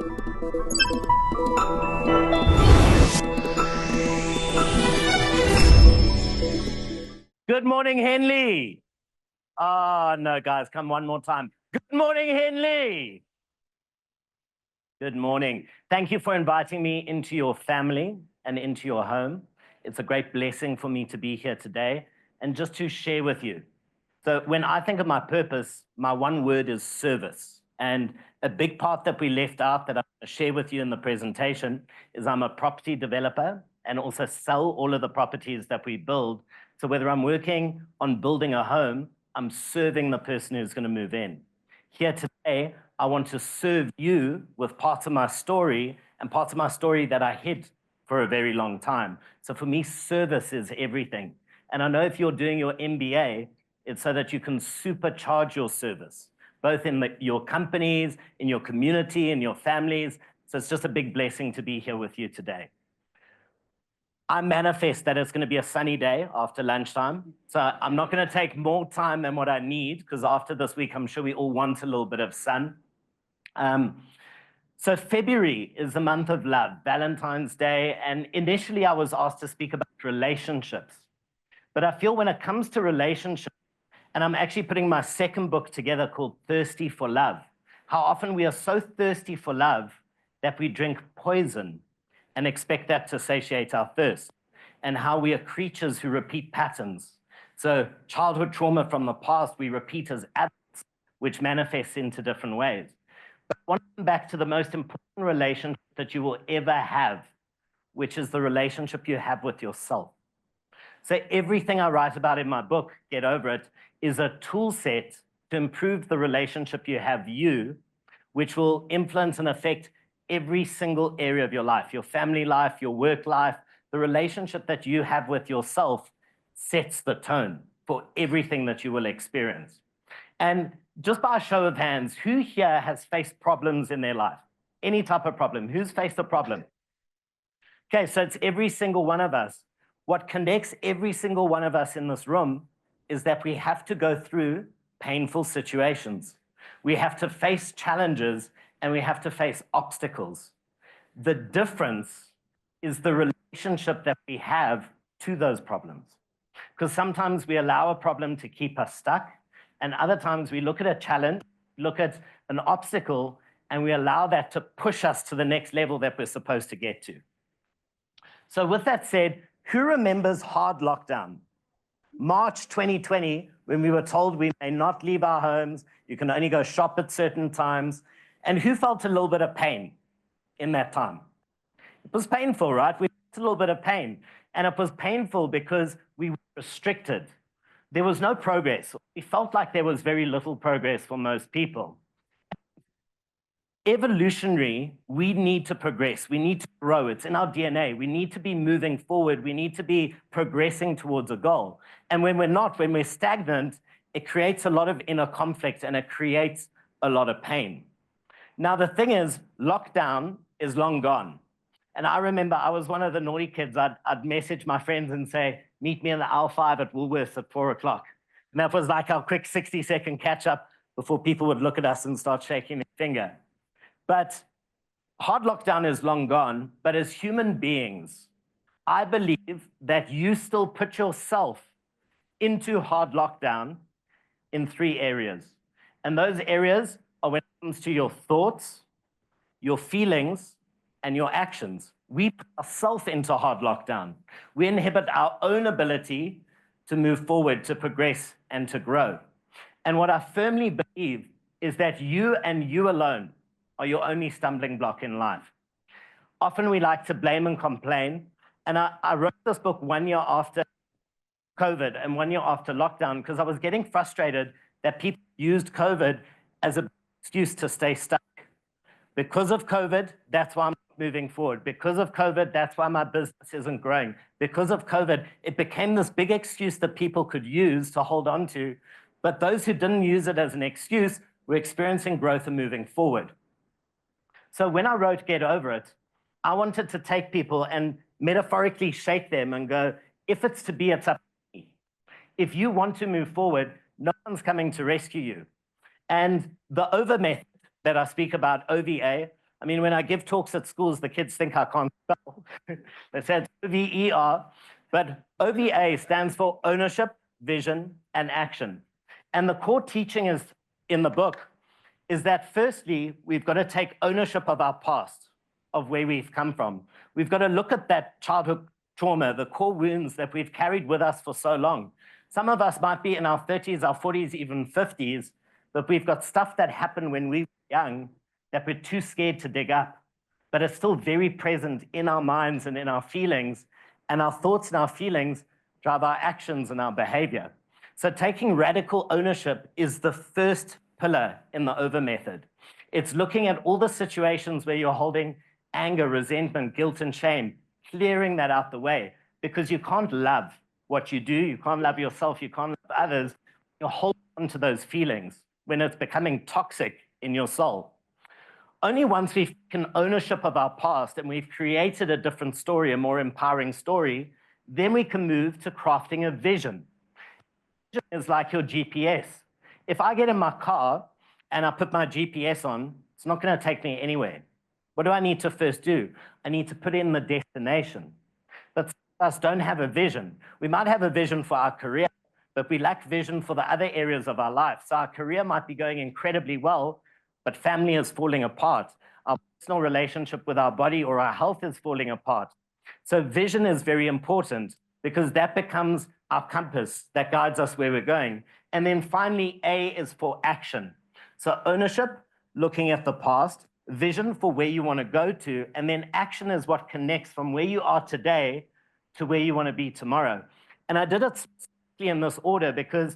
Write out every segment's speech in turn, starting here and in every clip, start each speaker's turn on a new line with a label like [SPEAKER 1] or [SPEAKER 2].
[SPEAKER 1] Good morning, Henley. Oh, no, guys, come one more time. Good morning, Henley. Good morning. Thank you for inviting me into your family and into your home. It's a great blessing for me to be here today and just to share with you. So when I think of my purpose, my one word is service. And a big part that we left out that I'm going to share with you in the presentation is I'm a property developer and also sell all of the properties that we build. So whether I'm working on building a home, I'm serving the person who's going to move in. Here today, I want to serve you with parts of my story and parts of my story that I hid for a very long time. So for me, service is everything. And I know if you're doing your MBA, it's so that you can supercharge your service, both in your companies, in your community, in your families. So it's just a big blessing to be here with you today. I manifest that it's going to be a sunny day after lunchtime. So I'm not going to take more time than what I need, because after this week, I'm sure we all want a little bit of sun. So February is the month of love, Valentine's Day. And initially, I was asked to speak about relationships. But I feel when it comes to relationships, and I'm actually putting my second book together called Thirsty for Love, how often we are so thirsty for love that we drink poison and expect that to satiate our thirst, and how we are creatures who repeat patterns. So childhood trauma from the past, we repeat as adults, which manifests into different ways. But I want to come back to the most important relationship that you will ever have, which is the relationship you have with yourself. So everything I write about in my book, Get Over It, is a tool set to improve the relationship you have which will influence and affect every single area of your life, your family life, your work life. The relationship that you have with yourself sets the tone for everything that you will experience. And just by a show of hands, who here has faced problems in their life? Any type of problem? Who's faced a problem? Okay, so it's every single one of us. What connects every single one of us in this room is that we have to go through painful situations. We have to face challenges and we have to face obstacles. The difference is the relationship that we have to those problems. Because sometimes we allow a problem to keep us stuck, and other times we look at a challenge, look at an obstacle, and we allow that to push us to the next level that we're supposed to get to. So with that said, who remembers hard lockdown? March 2020, when we were told we may not leave our homes, you can only go shop at certain times. And who felt a little bit of pain in that time? It was painful, right? We felt a little bit of pain. And it was painful because we were restricted. There was no progress. We felt like there was very little progress for most people. Evolutionary, we need to progress. We need to grow. It's in our DNA. We need to be moving forward. We need to be progressing towards a goal. And when we're not, when we're stagnant, it creates a lot of inner conflict and it creates a lot of pain. Now, the thing is, lockdown is long gone. And I remember I was one of the naughty kids. I'd message my friends and say, meet me in the aisle 5 at Woolworths at 4 o'clock. And that was like our quick 60-second catch-up before people would look at us and start shaking their finger. But hard lockdown is long gone. But as human beings, I believe that you still put yourself into hard lockdown in 3 areas. And those areas are when it comes to your thoughts, your feelings, and your actions. We put ourselves into hard lockdown. We inhibit our own ability to move forward, to progress, and to grow. And what I firmly believe is that you and you alone are your only stumbling block in life. Often we like to blame and complain. And I wrote this book 1 year after COVID and 1 year after lockdown because I was getting frustrated that people used COVID as an excuse to stay stuck. Because of COVID, that's why I'm moving forward. Because of COVID, that's why my business isn't growing. Because of COVID, it became this big excuse that people could use to hold on to. But those who didn't use it as an excuse were experiencing growth and moving forward. So when I wrote Get Over It, I wanted to take people and metaphorically shake them and go, if it's to be, it's up to me. If you want to move forward, no one's coming to rescue you. And the OVA method that I speak about, OVA, I mean, when I give talks at schools, the kids think I can't spell. They say it's OVER, but OVA stands for ownership, vision, and action. And the core teaching is in the book is that firstly, we've got to take ownership of our past, of where we've come from. We've got to look at that childhood trauma, the core wounds that we've carried with us for so long. Some of us might be in our 30s, our 40s, even 50s, but we've got stuff that happened when we were young that we're too scared to dig up, but it's still very present in our minds and in our feelings, and our thoughts and our feelings drive our actions and our behavior. So taking radical ownership is the first pillar in the OVA method. It's looking at all the situations where you're holding anger, resentment, guilt, and shame, clearing that out the way, because you can't love what you do, you can't love yourself, you can't love others, you're holding on to those feelings when it's becoming toxic in your soul. Only once we've taken ownership of our past and we've created a different story, a more empowering story, then we can move to crafting a vision. Vision is like your GPS. If I get in my car and I put my GPS on, it's not going to take me anywhere. What do I need to first do? I need to put in the destination. But some of us don't have a vision. We might have a vision for our career, but we lack vision for the other areas of our life. So our career might be going incredibly well, but family is falling apart. Our personal relationship with our body or our health is falling apart. So vision is very important because that becomes our compass that guides us where we're going. And then finally, A is for action. So ownership, looking at the past, vision for where you want to go to, and then action is what connects from where you are today to where you want to be tomorrow. And I did it specifically in this order because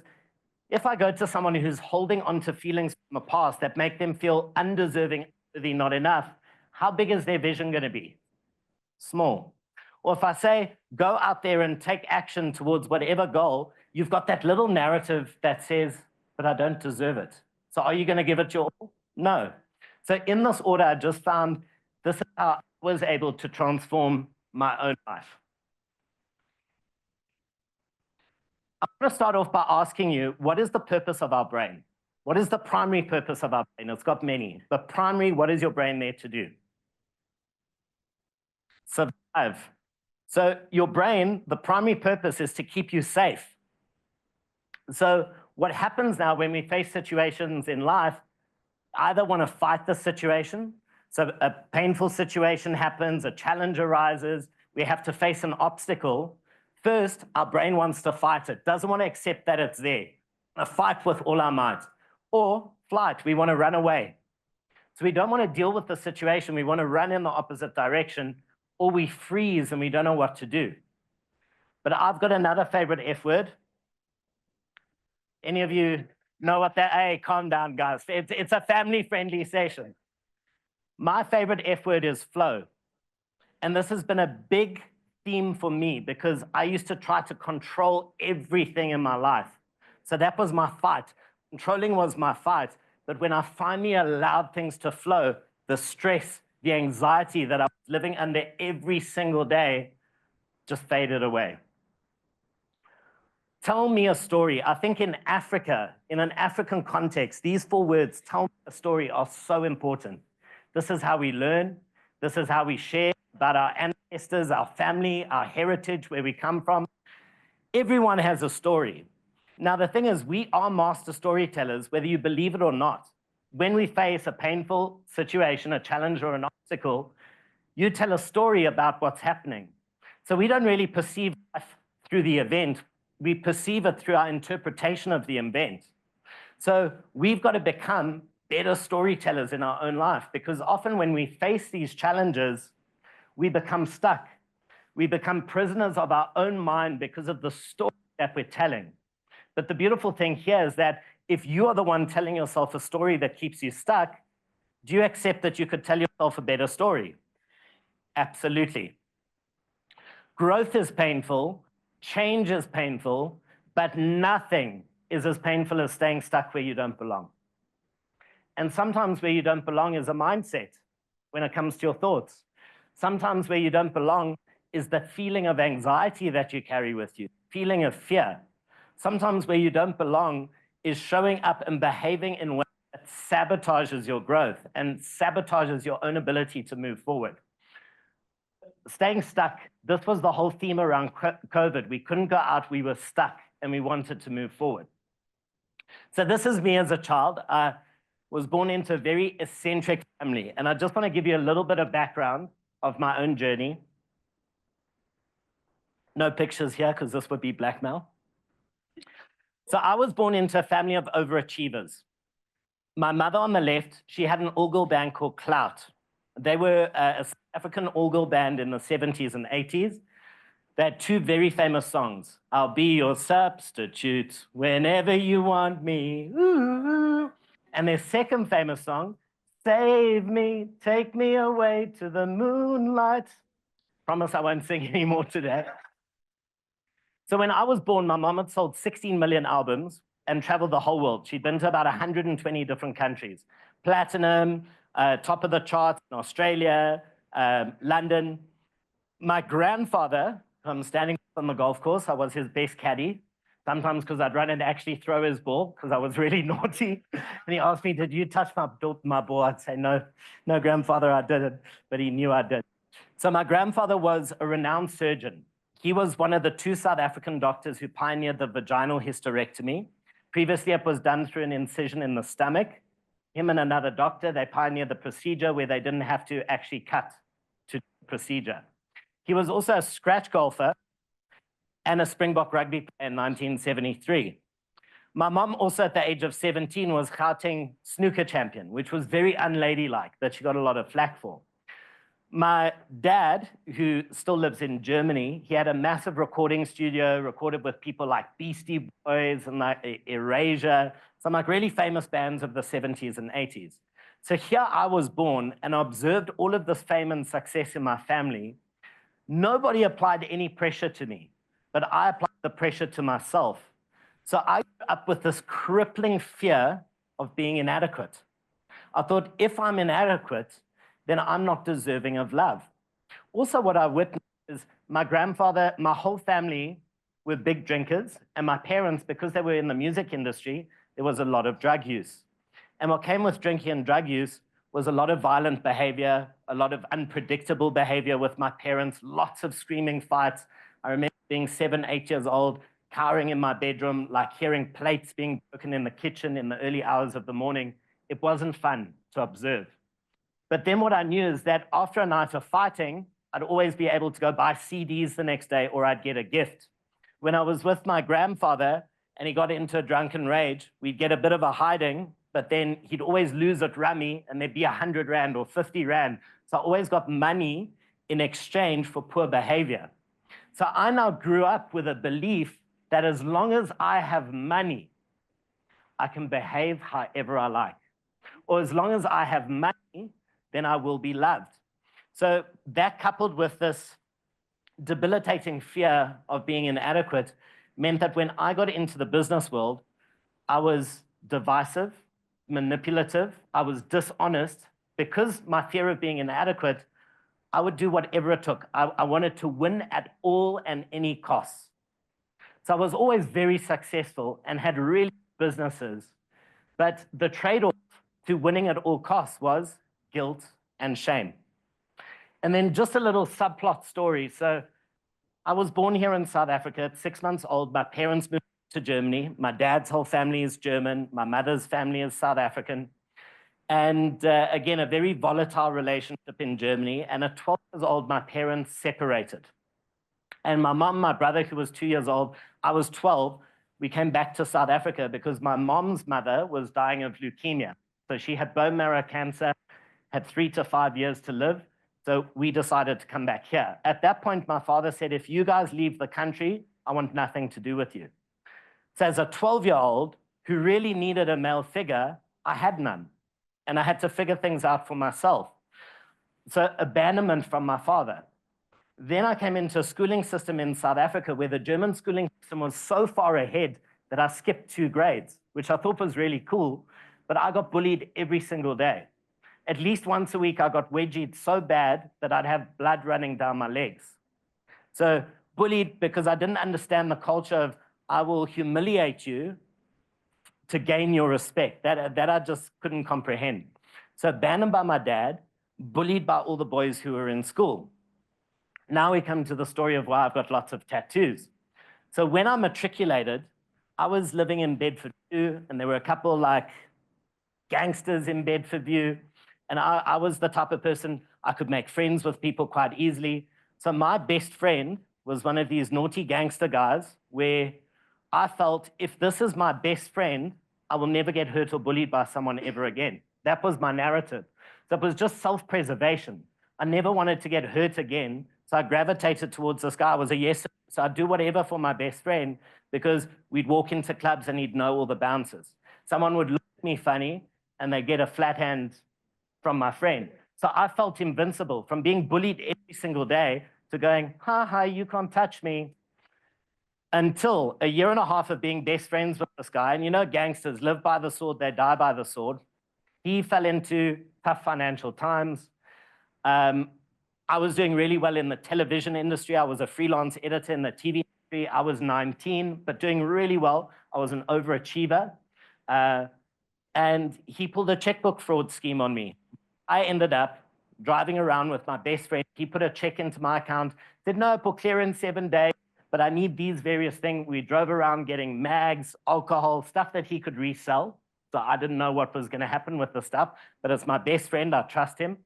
[SPEAKER 1] if I go to someone who's holding on to feelings from the past that make them feel undeserving, not enough, how big is their vision going to be? Small. Or if I say, go out there and take action towards whatever goal, you've got that little narrative that says, but I don't deserve it. So are you going to give it your all? No. So in this order, I just found this is how I was able to transform my own life. I'm going to start off by asking you, what is the purpose of our brain? What is the primary purpose of our brain? It's got many, but primary, what is your brain there to do? Survive. So your brain, the primary purpose is to keep you safe. So what happens now when we face situations in life, either want to fight the situation, so a painful situation happens, a challenge arises, we have to face an obstacle. First, our brain wants to fight it, doesn't want to accept that it's there. A fight with all our might. Or flight, we want to run away. So we don't want to deal with the situation, we want to run in the opposite direction, or we freeze and we don't know what to do. But I've got another favorite F word. Any of you know what that, hey, calm down, guys. It's a family-friendly session. My favorite F word is flow. And this has been a big theme for me because I used to try to control everything in my life. So that was my fight. Controlling was my fight. But when I finally allowed things to flow, the stress, the anxiety that I was living under every single day just faded away. Tell me a story. I think in Africa, in an African context, these 4 words, tell me a story, are so important. This is how we learn. This is how we share about our ancestors, our family, our heritage, where we come from. Everyone has a story. Now, the thing is, we are master storytellers, whether you believe it or not. When we face a painful situation, a challenge or an obstacle, you tell a story about what's happening. So we don't really perceive life through the event. We perceive it through our interpretation of the event. So we've got to become better storytellers in our own life, because often when we face these challenges, we become stuck. We become prisoners of our own mind because of the story that we're telling. But the beautiful thing here is that if you are the one telling yourself a story that keeps you stuck, do you accept that you could tell yourself a better story? Absolutely. Growth is painful, change is painful, but nothing is as painful as staying stuck where you don't belong. And sometimes where you don't belong is a mindset when it comes to your thoughts. Sometimes where you don't belong is the feeling of anxiety that you carry with you, feeling of fear. Sometimes where you don't belong is showing up and behaving in ways that sabotages your growth and sabotages your own ability to move forward. Staying stuck, this was the whole theme around COVID. We couldn't go out, we were stuck, and we wanted to move forward. So this is me as a child. I was born into a very eccentric family, and I just want to give you a little bit of background of my own journey. No pictures here, because this would be blackmail. So I was born into a family of overachievers. My mother on the left, she had an all-girl band called Clout. They were a South African all-girl band in the 70s and 80s. They had two very famous songs. I'll be your substitute whenever you want me. Ooh. And their second famous song, Save Me, Take Me Away to the Moonlight. Promise I won't sing anymore today. So when I was born, my mom had sold 16 million albums and traveled the whole world. She'd been to about 120 different countries. Platinum, top of the charts in Australia, London. My grandfather, I'm standing on the golf course, I was his best caddy, sometimes because I'd run and actually throw his ball because I was really naughty. And he asked me, did you touch my ball? I'd say, no, grandfather, I didn't, but he knew I did. So my grandfather was a renowned surgeon. He was one of the 2 South African doctors who pioneered the vaginal hysterectomy. Previously, it was done through an incision in the stomach. Him and another doctor, they pioneered the procedure where they didn't have to actually cut to the procedure. He was also a scratch golfer and a Springbok rugby player in 1973. My mom also at the age of 17 was Gauteng snooker champion, which was very unladylike, that she got a lot of flack for. My dad, who still lives in Germany, he had a massive recording studio, recorded with people like Beastie Boys and like Erasure, some like really famous bands of the 70s and 80s. So here I was born and observed all of this fame and success in my family. Nobody applied any pressure to me, but I applied the pressure to myself. So I grew up with this crippling fear of being inadequate. I thought, if I'm inadequate, then I'm not deserving of love. Also, what I witnessed is my grandfather, my whole family were big drinkers, and my parents, because they were in the music industry, there was a lot of drug use. And what came with drinking and drug use was a lot of violent behavior, a lot of unpredictable behavior with my parents, lots of screaming fights. I remember being 7, 8 years old, cowering in my bedroom, like hearing plates being broken in the kitchen in the early hours of the morning. It wasn't fun to observe. But then what I knew is that after a night of fighting, I'd always be able to go buy CDs the next day, or I'd get a gift. When I was with my grandfather and he got into a drunken rage, we'd get a bit of a hiding, but then he'd always lose at rummy and there'd be 100 Rand or 50 Rand. So I always got money in exchange for poor behavior. So I now grew up with a belief that as long as I have money, I can behave however I like. Or as long as I have money, then I will be loved. So that, coupled with this debilitating fear of being inadequate, meant that when I got into the business world, I was divisive, manipulative, I was dishonest. Because my fear of being inadequate, I would do whatever it took. I wanted to win at all and any costs. So I was always very successful and had really good businesses. But the trade-off to winning at all costs was guilt and shame. And then just a little subplot story. So I was born here in South Africa at 6 months old. My parents moved to Germany. My dad's whole family is German. My mother's family is South African. And again, a very volatile relationship in Germany. And at 12 years old, my parents separated. And my mom, my brother, who was 2 years old, I was 12, we came back to South Africa because my mom's mother was dying of leukemia. So she had bone marrow cancer, had 3 to 5 years to live. So we decided to come back here. At that point, my father said, if you guys leave the country, I want nothing to do with you. So as a 12-year-old who really needed a male figure, I had none. And I had to figure things out for myself. So abandonment from my father. Then I came into a schooling system in South Africa where the German schooling system was so far ahead that I skipped 2 grades, which I thought was really cool, but I got bullied every single day. At least once a week, I got wedgied so bad that I'd have blood running down my legs. So bullied because I didn't understand the culture of I will humiliate you to gain your respect. That I just couldn't comprehend. So abandoned by my dad, bullied by all the boys who were in school. Now we come to the story of why I've got lots of tattoos. So when I matriculated, I was living in Bedford View, and there were a couple like gangsters in Bedford View. And I was the type of person, I could make friends with people quite easily. So my best friend was one of these naughty gangster guys where I felt if this is my best friend, I will never get hurt or bullied by someone ever again. That was my narrative. So it was just self-preservation. I never wanted to get hurt again. So I gravitated towards this guy. I was a yes. So I'd do whatever for my best friend because we'd walk into clubs and he'd know all the bouncers. Someone would look at me funny and they'd get a flat hand from my friend. So I felt invincible from being bullied every single day to going, ha ha, you can't touch me. Until a year and a half of being best friends with this guy. And you know, gangsters live by the sword, they die by the sword. He fell into tough financial times. I was doing really well in the television industry. I was a freelance editor in the TV industry. I was 19, but doing really well. I was an overachiever. And he pulled a checkbook fraud scheme on me. I ended up driving around with my best friend. He put a check into my account, said, no, it will clear in 7 days, but I need these various things. We drove around getting mags, alcohol, stuff that he could resell. So I didn't know what was going to happen with the stuff, but it's my best friend. I trust him.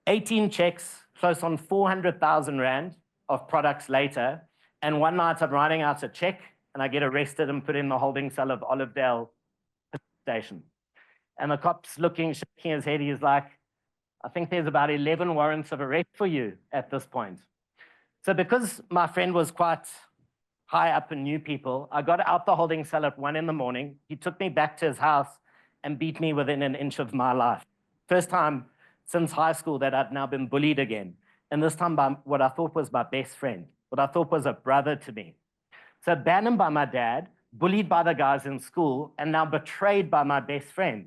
[SPEAKER 1] 18 checks, close on 400,000 Rand of products later. And one night I'm writing out a check and I get arrested and put in the holding cell of Olivedale station. And the cop's looking, shaking his head. He's like, I think there's about 11 warrants of arrest for you at this point. So because my friend was quite high up and knew people, I got out the holding cell at 1 in the morning. He took me back to his house and beat me within an inch of my life. First time since high school that I'd now been bullied again. And this time by what I thought was my best friend, what I thought was a brother to me. So abandoned by my dad, bullied by the guys in school, and now betrayed by my best friend.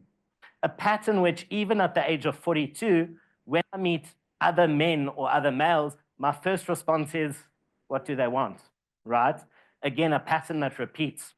[SPEAKER 1] A pattern which even at the age of 42, when I meet other men or other males, my first response is, what do they want, right? Again, a pattern that repeats.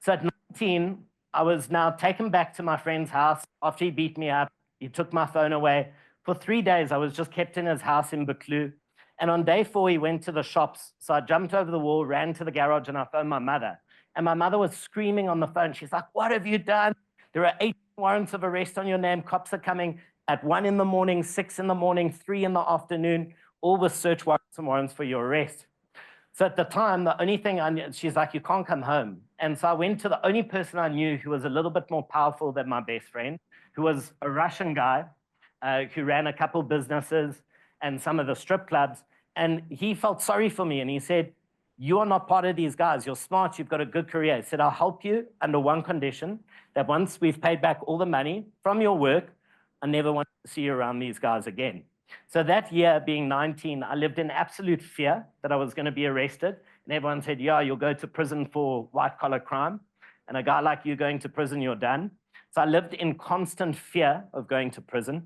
[SPEAKER 1] So at 19, I was now taken back to my friend's house after he beat me up. He took my phone away. For 3 days, I was just kept in his house in Buccleuch. And on day 4, he went to the shops. So I jumped over the wall, ran to the garage, and I phoned my mother. And my mother was screaming on the phone. She's like, what have you done? There are 8 warrants of arrest on your name. Cops are coming at 1 in the morning, 6 in the morning, 3 in the afternoon, all with search warrants and warrants for your arrest. So at the time, the only thing I knew, she's like, you can't come home. And so I went to the only person I knew who was a little bit more powerful than my best friend, who was a Russian guy who ran a couple businesses and some of the strip clubs. And he felt sorry for me. And he said, you are not part of these guys. You're smart. You've got a good career. He said, I'll help you under one condition, that once we've paid back all the money from your work, I never want to see you around these guys again. So that year, being 19, I lived in absolute fear that I was going to be arrested. And everyone said, yeah, you'll go to prison for white-collar crime. And a guy like you going to prison, you're done. So I lived in constant fear of going to prison.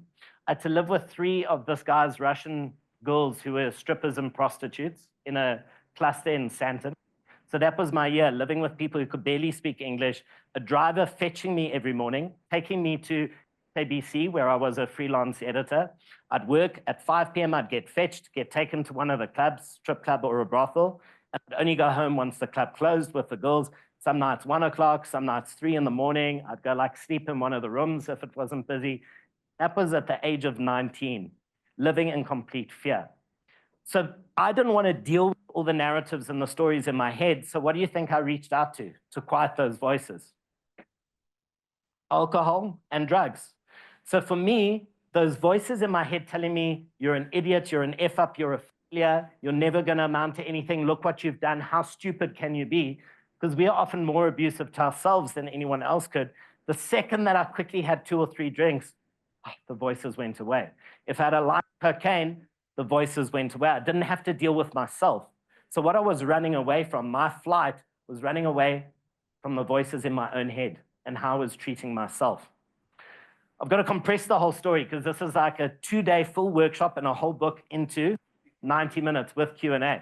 [SPEAKER 1] I had to live with 3 of this guy's Russian girls who were strippers and prostitutes in a cluster in Sandton. So that was my year, living with people who could barely speak English, a driver fetching me every morning, taking me to ABC, where I was a freelance editor. I'd work at 5 p.m. I'd get fetched, get taken to one of the clubs, strip club or a brothel. And I'd only go home once the club closed with the girls. Some nights 1 o'clock, some nights 3 in the morning. I'd go like sleep in one of the rooms if it wasn't busy. That was at the age of 19, living in complete fear. So I didn't want to deal with all the narratives and the stories in my head. So what do you think I reached out to quiet those voices? Alcohol and drugs. So for me, those voices in my head telling me, you're an idiot, you're an F-up, you're a failure, you're never going to amount to anything, look what you've done, how stupid can you be? Because we are often more abusive to ourselves than anyone else could. The second that I quickly had 2 or 3 drinks, the voices went away. If I had a light cocaine, the voices went away. I didn't have to deal with myself. So what I was running away from, my flight, was running away from the voices in my own head and how I was treating myself. I've got to compress the whole story because this is like a 2-day full workshop and a whole book into 90 minutes with Q&A.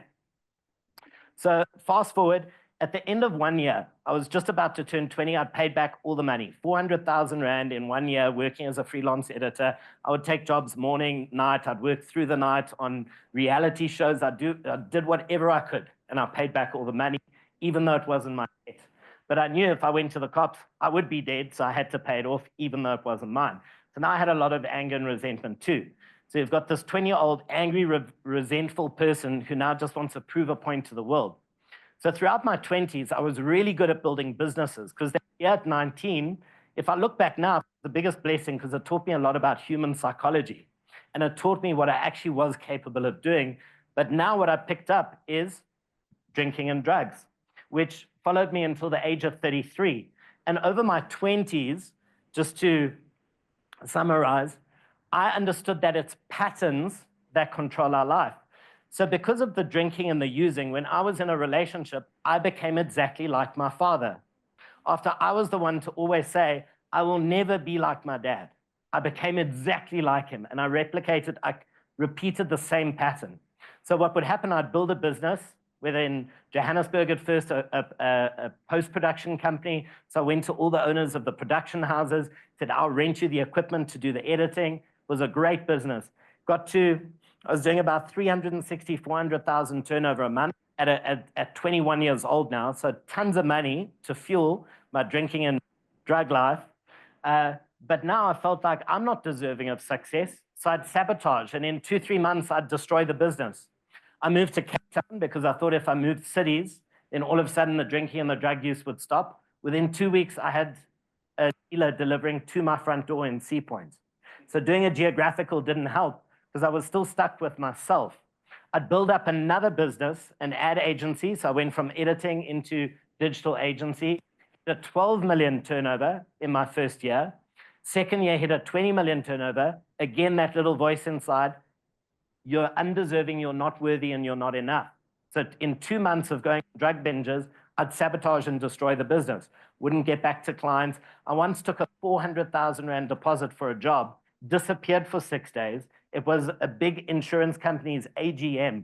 [SPEAKER 1] So fast forward, At the end of 1 year, I was just about to turn 20. I'd paid back all the money, 400,000 Rand in 1 year working as a freelance editor. I would take jobs morning, night. I'd work through the night on reality shows. I did whatever I could, and I paid back all the money, even though it wasn't my debt. But I knew if I went to the cops, I would be dead, so I had to pay it off, even though it wasn't mine. So now I had a lot of anger and resentment too. So you've got this 20-year-old angry, resentful person who now just wants to prove a point to the world. So throughout my 20s, I was really good at building businesses because at 19, if I look back now, the biggest blessing because it taught me a lot about human psychology. And it taught me what I actually was capable of doing. But now what I picked up is drinking and drugs, which followed me until the age of 33. And over my 20s, just to summarize, I understood that it's patterns that control our life. So because of the drinking and the using, when I was in a relationship, I became exactly like my father. After I was the one to always say, I will never be like my dad, I became exactly like him. And I repeated the same pattern. So what would happen, I'd build a business, whether in Johannesburg at first, a post-production company. So I went to all the owners of the production houses, said, I'll rent you the equipment to do the editing. It was a great business. I was doing about 360, 400,000 turnover a month at 21 years old now. So tons of money to fuel my drinking and drug life. But now I felt like I'm not deserving of success. So I'd sabotage. And in 2-3 months, I'd destroy the business. I moved to Cape Town because I thought if I moved cities, then all of a sudden the drinking and the drug use would stop. Within 2 weeks, I had a dealer delivering to my front door in Sea Point. So doing a geographical didn't help because I was still stuck with myself. I'd build up another business, an ad agency. So I went from editing into digital agency, hit a 12 million turnover in my first year. Second year, hit a 20 million turnover. Again, that little voice inside, you're undeserving, you're not worthy, and you're not enough. So in 2 months of going drug binges, I'd sabotage and destroy the business. Wouldn't get back to clients. I once took a 400,000 Rand deposit for a job, disappeared for 6 days. It was a big insurance company's AGM.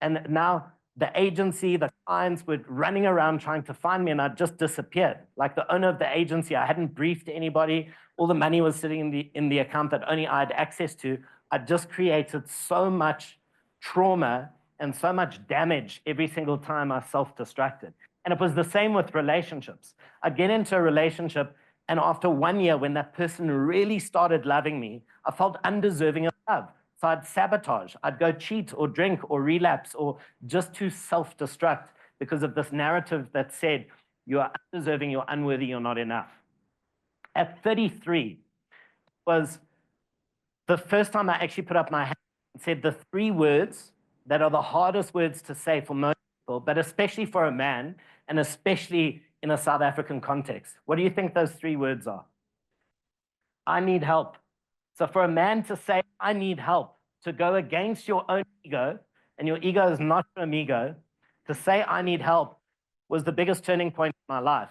[SPEAKER 1] And now the agency, the clients were running around trying to find me, and I'd just disappeared. Like the owner of the agency, I hadn't briefed anybody. All the money was sitting in the account that only I had access to. I just created so much trauma and so much damage every single time I self-destructed. And it was the same with relationships. I'd get into a relationship, and after 1 year, when that person really started loving me, I felt undeserving of love. So I'd sabotage. I'd go cheat or drink or relapse or just to self-destruct because of this narrative that said, you are undeserving, you're unworthy, you're not enough. At 33 was the first time I actually put up my hand and said the 3 words that are the hardest words to say for most people, but especially for a man, and especially in a South African context. What do you think those 3 words are? I need help. So for a man to say, I need help, to go against your own ego, and your ego is not your amigo, to say, I need help, was the biggest turning point in my life.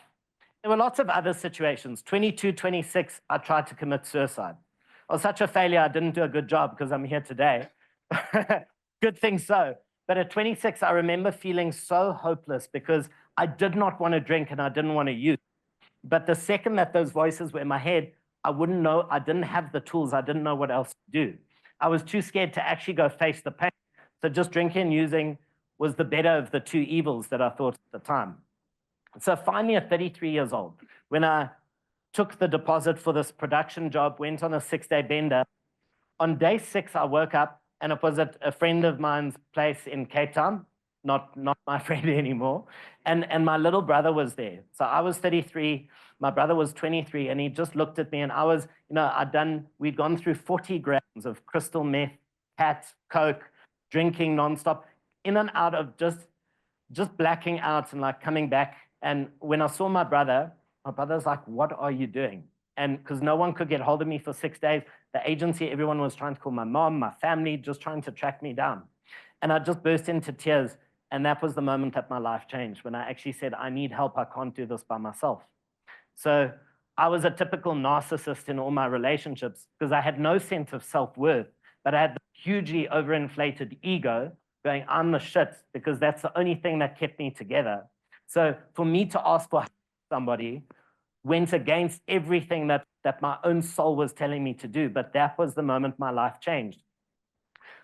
[SPEAKER 1] There were lots of other situations. 22, 26, I tried to commit suicide. I was such a failure, I didn't do a good job because I'm here today. Good thing so. But at 26, I remember feeling so hopeless because I did not want to drink and I didn't want to use. But the second that those voices were in my head, I wouldn't know, I didn't have the tools, I didn't know what else to do. I was too scared to actually go face the pain. So just drinking and using was the better of the 2 evils that I thought at the time. So finally at 33 years old, when I took the deposit for this production job, went on a 6-day bender, on day 6, I woke up and it was at a friend of mine's place in Cape Town, not my friend anymore, and my little brother was there. So I was 33, my brother was 23, and he just looked at me, and I was, we'd gone through 40 grams of crystal meth, hat, coke, drinking nonstop, in and out of just blacking out and like coming back. And when I saw my brother's like, what are you doing? And because no one could get hold of me for 6 days, the agency, everyone was trying to call my mom, my family, just trying to track me down. And I just burst into tears. And that was the moment that my life changed, when I actually said, I need help. I can't do this by myself. So I was a typical narcissist in all my relationships because I had no sense of self-worth, but I had the hugely overinflated ego going, I'm the shit, because that's the only thing that kept me together. So for me to ask for somebody went against everything that my own soul was telling me to do. But that was the moment my life changed.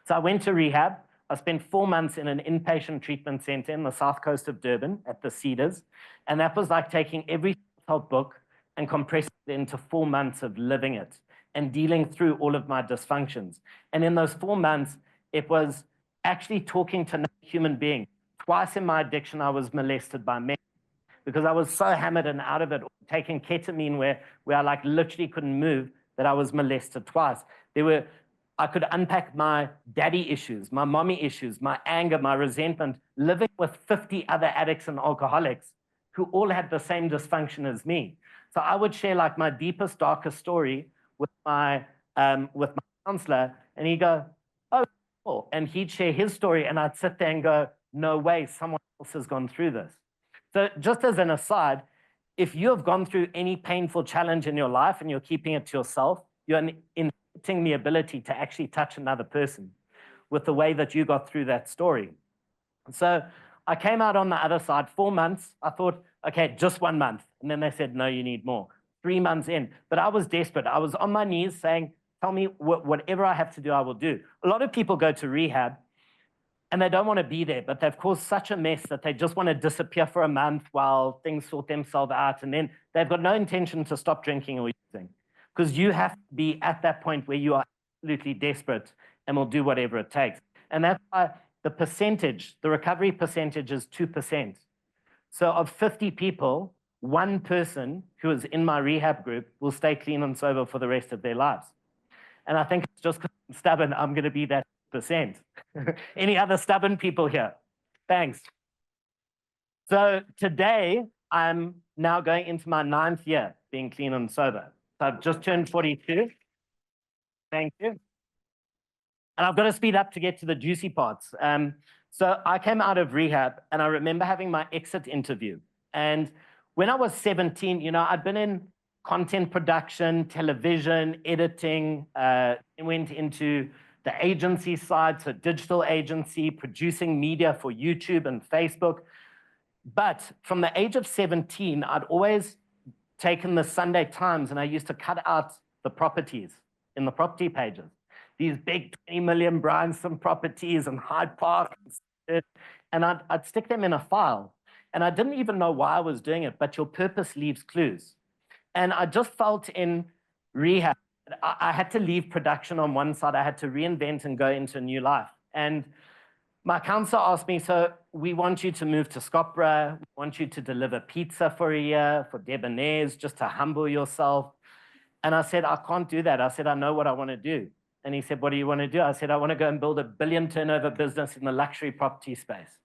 [SPEAKER 1] So I went to rehab. I spent 4 months in an inpatient treatment center in the south coast of Durban at the Cedars. And that was like taking every self-help book and compressing it into 4 months of living it and dealing through all of my dysfunctions. And in those 4 months, it was actually talking to another human being. Twice in my addiction, I was molested by men because I was so hammered and out of it, taking ketamine where I like literally couldn't move, that I was molested twice. I could unpack my daddy issues, my mommy issues, my anger, my resentment, living with 50 other addicts and alcoholics who all had the same dysfunction as me. So I would share like my deepest, darkest story with my counselor, and he'd go, oh, cool. And he'd share his story, and I'd sit there and go, no way, someone else has gone through this. So just as an aside, if you have gone through any painful challenge in your life and you're keeping it to yourself, you're inhibiting the ability to actually touch another person with the way that you got through that story. So I came out on the other side, 4 months. I thought, okay, just 1 month. And then they said, no, you need more. 3 months in. But I was desperate. I was on my knees saying, tell me whatever I have to do, I will do. A lot of people go to rehab and they don't want to be there, but they've caused such a mess that they just want to disappear for a month while things sort themselves out. And then they've got no intention to stop drinking or using, because you have to be at that point where you are absolutely desperate and will do whatever it takes. And that's why the percentage, the recovery percentage is 2%. So of 50 people, 1 person who is in my rehab group will stay clean and sober for the rest of their lives. And I think it's just because I'm stubborn, I'm going to be that %. Any other stubborn people here? Thanks. So today, I'm now going into my 9th year being clean and sober. So I've just turned 42. Thank you. And I've got to speed up to get to the juicy parts. So I came out of rehab, and I remember having my exit interview. And when I was 17, you know, I'd been in content production, television, editing, went into the agency side, so digital agency, producing media for YouTube and Facebook. But from the age of 17, I'd always taken the Sunday Times, and I used to cut out the properties in the property pages. These big 20 million Bryanston properties and Hyde Park, and I'd stick them in a file. And I didn't even know why I was doing it, but your purpose leaves clues. And I just felt in rehab, I had to leave production on one side. I had to reinvent and go into a new life. And my counselor asked me, so we want you to move to Scottsboro. We want you to deliver pizza for a year for debonaires, just to humble yourself. And I said, I can't do that. I said, I know what I want to do. And he said, what do you want to do? I said, I want to go and build a $1 billion turnover business in the luxury property space.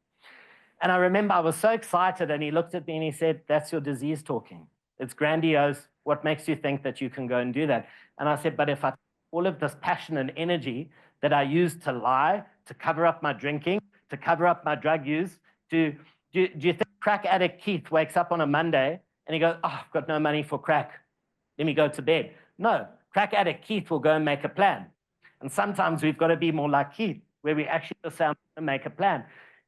[SPEAKER 1] And I remember I was so excited, and he looked at me and he said, that's your disease talking. It's grandiose. What makes you think that you can go and do that? And I said, but if I all of this passion and energy that I used to lie, to cover up my drinking, to cover up my drug use, do you think crack addict Keith wakes up on a Monday and he goes, oh, I've got no money for crack, let me go to bed? No, crack addict Keith will go and make a plan. And sometimes we've got to be more like Keith, where we actually just say, I'm going to make a plan.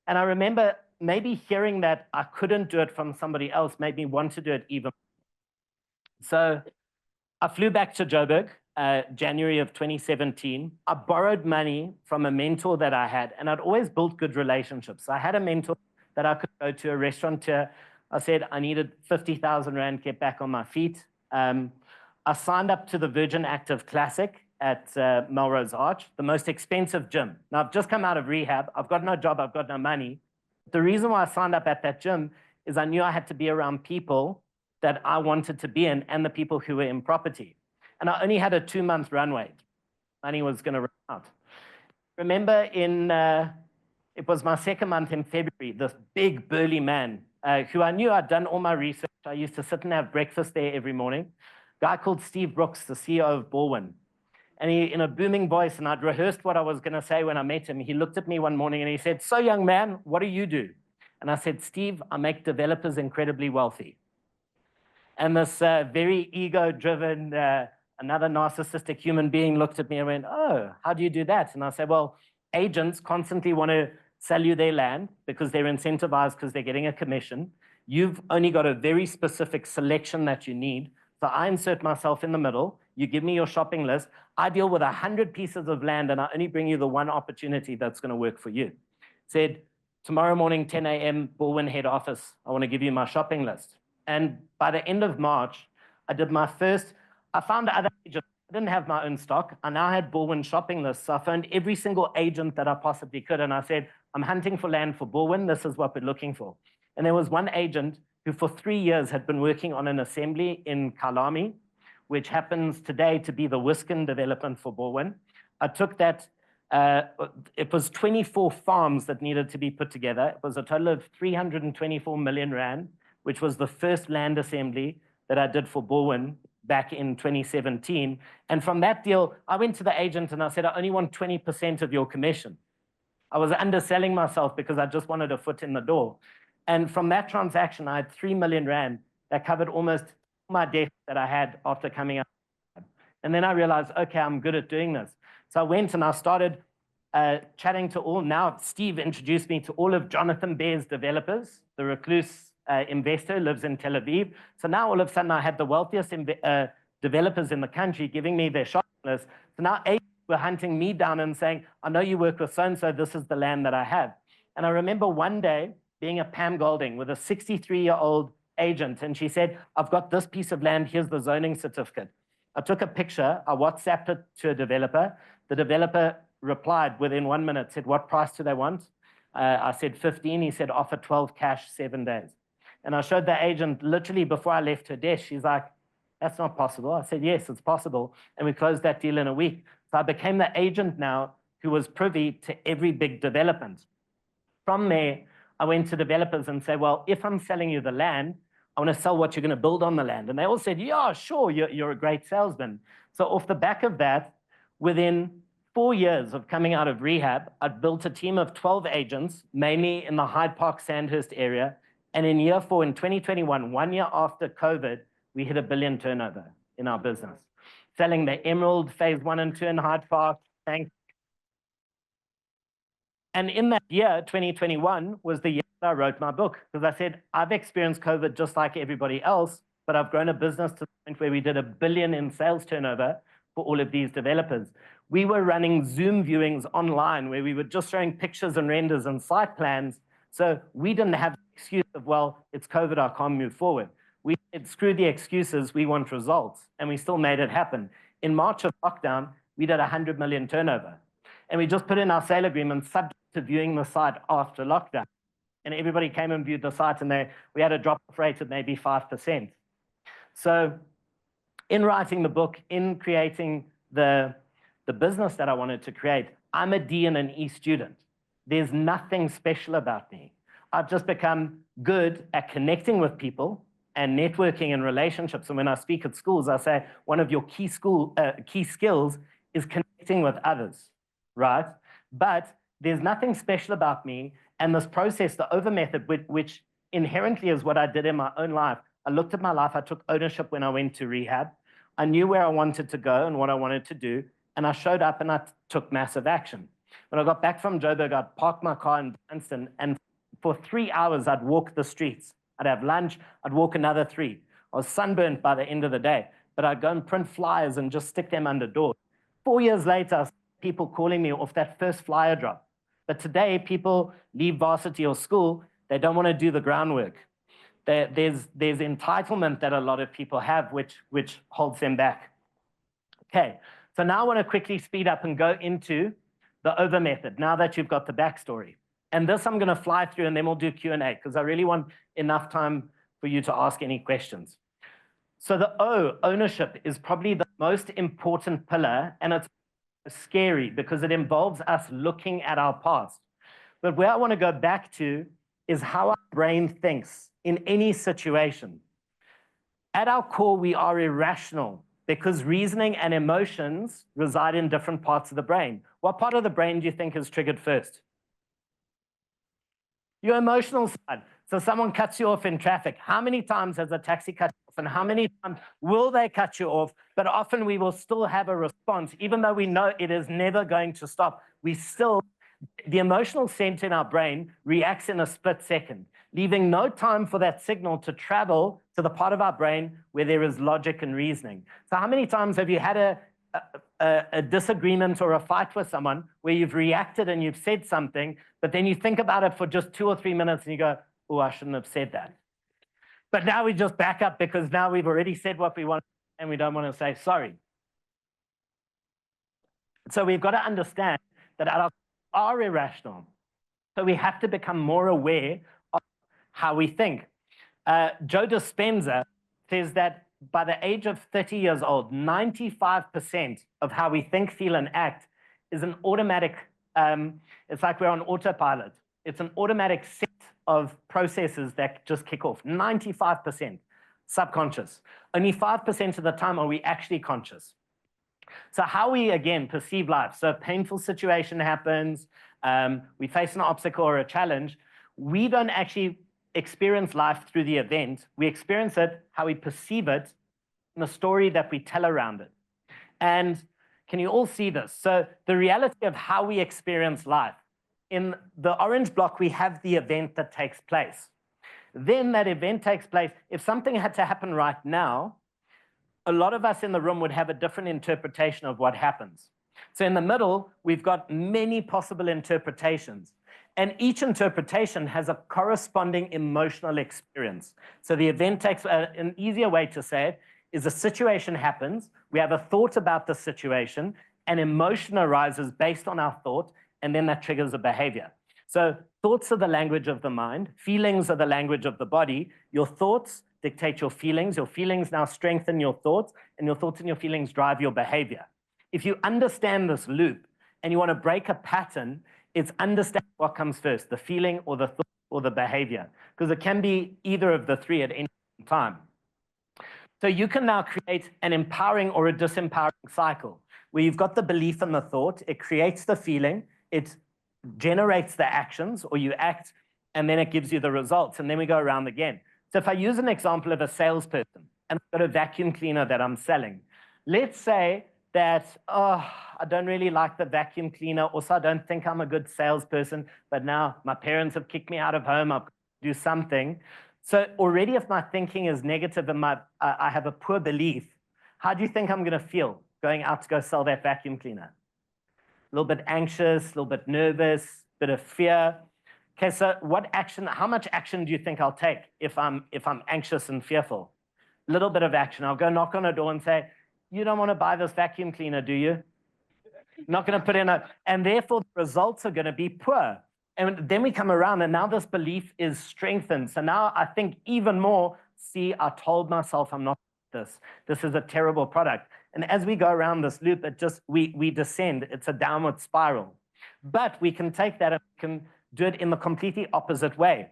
[SPEAKER 1] And I remember maybe hearing that I couldn't do it from somebody else made me want to do it even more. So I flew back to Joburg, January of 2017. I borrowed money from a mentor that I had, and I'd always built good relationships. So I had a mentor that I could go to, a restaurateur. I said I needed 50,000 Rand to get back on my feet. I signed up to the Virgin Active Classic at Melrose Arch, the most expensive gym. Now, I've just come out of rehab. I've got no job. I've got no money. The reason why I signed up at that gym is I knew I had to be around people that I wanted to be in and the people who were in property. And I only had a 2-month runway. Money was going to run out. Remember it was my 2nd month in February, this big burly man who I knew I'd done all my research. I used to sit and have breakfast there every morning. A guy called Steve Brooks, the CEO of Baldwin. And he, in a booming voice, and I'd rehearsed what I was going to say when I met him, he looked at me one morning and he said, so young man, what do you do? And I said, Steve, I make developers incredibly wealthy. And this very ego-driven, another narcissistic human being looked at me and went, oh, how do you do that? And I said, well, agents constantly want to sell you their land because they're incentivized because they're getting a commission. You've only got a very specific selection that you need. So I insert myself in the middle. You give me your shopping list. I deal with 100 pieces of land, and I only bring you the one opportunity that's going to work for you. Said, tomorrow morning, 10 a.m., Bullwin head office. I want to give you my shopping list. And by the end of March, I did my first, I found other agents. I didn't have my own stock. I now had Bullwin shopping lists. So I phoned every single agent that I possibly could. And I said, I'm hunting for land for Bullwin. This is what we're looking for. And there was one agent who for 3 years had been working on an assembly in Kalami, which happens today to be the Wiskin development for Bullwin. I took that, it was 24 farms that needed to be put together. It was a total of 324 million rand, which was the first land assembly that I did for Bullwin back in 2017. And from that deal, I went to the agent and I said, I only want 20% of your commission. I was underselling myself because I just wanted a foot in the door. And from that transaction, I had 3 million rand that covered almost my debt that I had after coming out. And then I realized, okay, I'm good at doing this. So I went and I started chatting to all. Now, Steve introduced me to all of Jonathan Baer's developers. The recluse investor lives in Tel Aviv. So now all of a sudden I had the wealthiest developers in the country giving me their shopping list. So now agents were hunting me down and saying, I know you work with so-and-so, this is the land that I have. And I remember one day being at Pam Golding with a 63-year-old agent, and she said, I've got this piece of land, here's the zoning certificate. I took a picture, I WhatsApped it to a developer. The developer replied within 1 minute, said, what price do they want? I said 15, he said, offer 12 cash, 7 days. And I showed the agent literally before I left her desk. She's like, that's not possible. I said, yes, it's possible. And we closed that deal in a week. So I became the agent now who was privy to every big development. From there, I went to developers and said, well, if I'm selling you the land, I want to sell what you're going to build on the land. And they all said, yeah, sure, you're a great salesman. So off the back of that, within 4 years of coming out of rehab, I'd built a team of 12 agents, mainly in the Hyde Park, Sandhurst area. And in year 4, in 2021, 1 year after COVID, we hit $1 billion turnover in our business. Selling the Emerald Phase 1 and 2 in Hyde Park. And in that year, 2021, was the year that I wrote my book. Because I said, I've experienced COVID just like everybody else, but I've grown a business to the point where we did $1 billion in sales turnover for all of these developers. We were running Zoom viewings online where we were just showing pictures and renders and site plans. So we didn't have the excuse of, well, it's COVID, I can't move forward. We said, screw the excuses, we want results. And we still made it happen. In March of lockdown, we did 100 million turnover. And we just put in our sale agreement subject to viewing the site after lockdown. And everybody came and viewed the site, and we had a drop-off rate of maybe 5%. So in writing the book, in creating the business that I wanted to create, I'm a D and an E student. There's nothing special about me. I've just become good at connecting with people and networking and relationships. And when I speak at schools, I say one of your key skills is connecting with others, right? But there's nothing special about me. And this process, the OVA method, which inherently is what I did in my own life. I looked at my life. I took ownership when I went to rehab. I knew where I wanted to go and what I wanted to do. And I showed up and I took massive action. When I got back from Joburg, I'd park my car in Dunstan, and for 3 hours, I'd walk the streets. I'd have lunch. I'd walk another 3. I was sunburnt by the end of the day, but I'd go and print flyers and just stick them under doors. 4 years later, I saw people calling me off that first flyer drop. But today, people leave varsity or school. They don't want to do the groundwork. There's entitlement that a lot of people have, which holds them back. Okay, so now I want to quickly speed up and go into the OVA method, now that you've got the backstory. And this I'm going to fly through, and then we'll do Q&A, because I really want enough time for you to ask any questions. So the O, ownership, is probably the most important pillar, and it's scary because it involves us looking at our past. But where I want to go back to is how our brain thinks in any situation. At our core, we are irrational because reasoning and emotions reside in different parts of the brain. What part of the brain do you think is triggered first? Your emotional side. So someone cuts you off in traffic. How many times has a taxi cut you off, and how many times will they cut you off? But often we will still have a response, even though we know it is never going to stop. The emotional center in our brain reacts in a split second. leaving no time for that signal to travel to the part of our brain where there is logic and reasoning. So how many times have you had a disagreement or a fight with someone where you've reacted and you've said something, but then you think about it for just 2 or 3 minutes and you go, oh, I shouldn't have said that. But now we just back up because now we've already said what we want and we don't want to say sorry. So we've got to understand that our are irrational. So we have to become more aware of how we think. Joe Dispenza says that by the age of 30 years old, 95% of how we think, feel, and act is an automatic, it's like we're on autopilot. It's an automatic set of processes that just kick off. 95% subconscious. Only 5% of the time are we actually conscious. So how we, again, perceive life. So a painful situation happens, we face an obstacle or a challenge, we don't actually experience life through the event. We experience it, how we perceive it, in the story that we tell around it. And can you all see this? So the reality of how we experience life. In the orange block, we have the event that takes place. Then that event takes place. If something had to happen right now, a lot of us in the room would have a different interpretation of what happens. So in the middle, we've got many possible interpretations. And each interpretation has a corresponding emotional experience. So the event takes, an easier way to say it is a situation happens, we have a thought about the situation, and emotion arises based on our thought, and then that triggers a behavior. So thoughts are the language of the mind, feelings are the language of the body, your thoughts dictate your feelings now strengthen your thoughts, and your thoughts and your feelings drive your behavior. If you understand this loop and you want to break a pattern, it's understand what comes first, the feeling or the thought or the behavior, because it can be either of the three at any time. So you can now create an empowering or a disempowering cycle where you've got the belief and the thought, it creates the feeling, it generates the actions, or you act, and then it gives you the results, and then we go around again. So if I use an example of a salesperson, and I've got a vacuum cleaner that I'm selling, let's say that, oh, I don't really like the vacuum cleaner, also I don't think I'm a good salesperson, but now my parents have kicked me out of home, I've got to do something. So already if my thinking is negative and I have a poor belief, how do you think I'm going to feel going out to go sell that vacuum cleaner? A little bit anxious, a little bit nervous, a bit of fear. Okay, so what action, how much action do you think I'll take if I'm anxious and fearful? A little bit of action. I'll go knock on a door and say, you don't want to buy this vacuum cleaner, do you? Not going to put in and therefore the results are going to be poor. And then we come around and now this belief is strengthened. So now I think even more, see, I told myself I'm not this. This is a terrible product. And as we go around this loop, it just, we descend. It's a downward spiral. But we can take that and we can do it in the completely opposite way.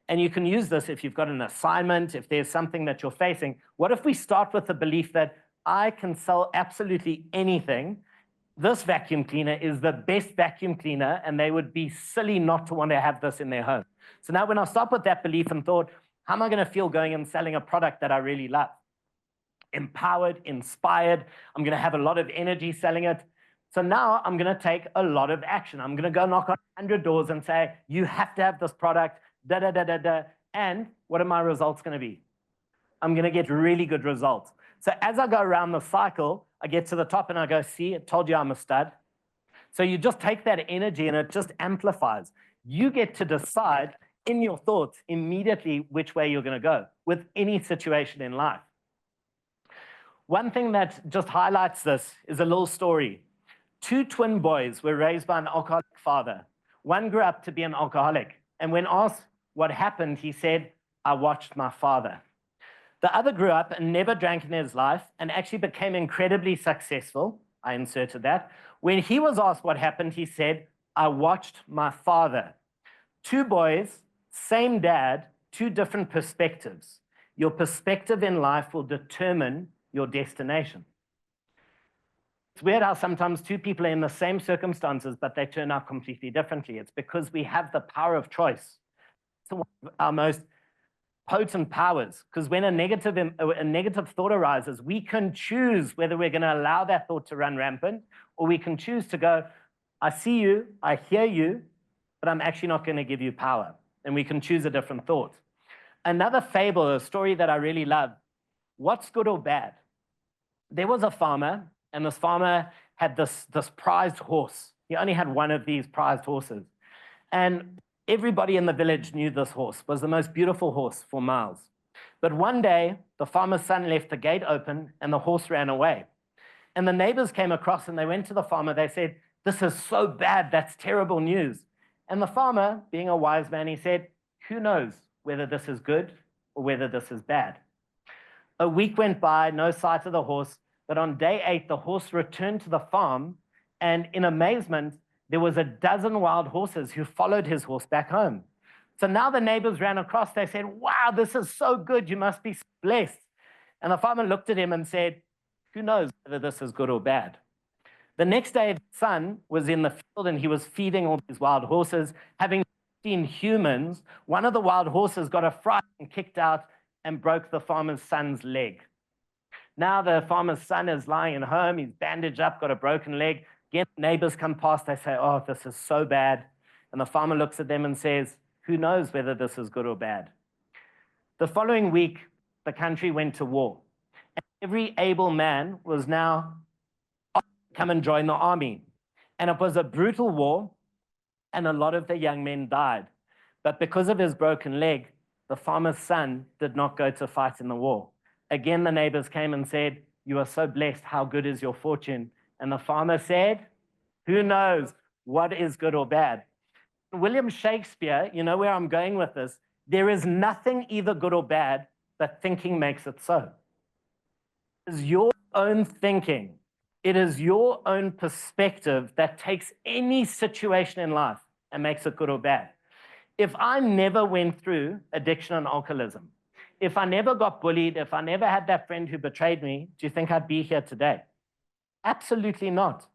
[SPEAKER 1] And you can use this if you've got an assignment, if there's something that you're facing. What if we start with the belief that I can sell absolutely anything? This vacuum cleaner is the best vacuum cleaner, and they would be silly not to want to have this in their home. So now when I start with that belief and thought, how am I going to feel going and selling a product that I really love? Empowered, inspired. I'm going to have a lot of energy selling it. So now I'm going to take a lot of action. I'm going to go knock on 100 doors and say, you have to have this product, da, da, da, da, da. And what are my results going to be? I'm going to get really good results. So as I go around the cycle, I get to the top and I go, see, it told you I'm a stud. So you just take that energy and it just amplifies. You get to decide in your thoughts immediately which way you're going to go with any situation in life. One thing that just highlights this is a little story. 2 twin boys were raised by an alcoholic father. One grew up to be an alcoholic. And when asked what happened, he said, I watched my father. The other grew up and never drank in his life and actually became incredibly successful. I inserted that. When he was asked what happened, he said, I watched my father. 2 boys, same dad, 2 different perspectives. Your perspective in life will determine your destination. It's weird how sometimes 2 people are in the same circumstances, but they turn out completely differently. It's because we have the power of choice. It's one of our most potent powers, because when a negative thought arises, we can choose whether we're going to allow that thought to run rampant, or we can choose to go, I see you, I hear you, but I'm actually not going to give you power. and we can choose a different thought. Another fable, a story that I really love, what's good or bad? There was a farmer, and this farmer had this prized horse. He only had one of these prized horses. And everybody in the village knew this horse was the most beautiful horse for miles. But one day, the farmer's son left the gate open and the horse ran away. And the neighbors came across and they went to the farmer. They said, "This is so bad. That's terrible news." And the farmer, being a wise man, he said, "Who knows whether this is good or whether this is bad?" A week went by, no sight of the horse. But on day 8, the horse returned to the farm. And in amazement, there was a dozen wild horses who followed his horse back home. So now the neighbors ran across. They said, "Wow, this is so good. You must be blessed." And the farmer looked at him and said, "Who knows whether this is good or bad?" The next day, the son was in the field and he was feeding all these wild horses. Having seen humans, one of the wild horses got a fright and kicked out and broke the farmer's son's leg. Now the farmer's son is lying at home. He's bandaged up, got a broken leg. Again, neighbors come past. They say, "Oh, this is so bad." And the farmer looks at them and says, "Who knows whether this is good or bad?" The following week, the country went to war. And every able man was now come and join the army. And it was a brutal war, and a lot of the young men died. But because of his broken leg, the farmer's son did not go to fight in the war. Again, the neighbors came and said, "You are so blessed. How good is your fortune?" And the farmer said, "Who knows what is good or bad?" William Shakespeare, you know where I'm going with this, there is nothing either good or bad, but thinking makes it so. It is your own thinking. It is your own perspective that takes any situation in life and makes it good or bad. If I never went through addiction and alcoholism, if I never got bullied, if I never had that friend who betrayed me, do you think I'd be here today? Absolutely not.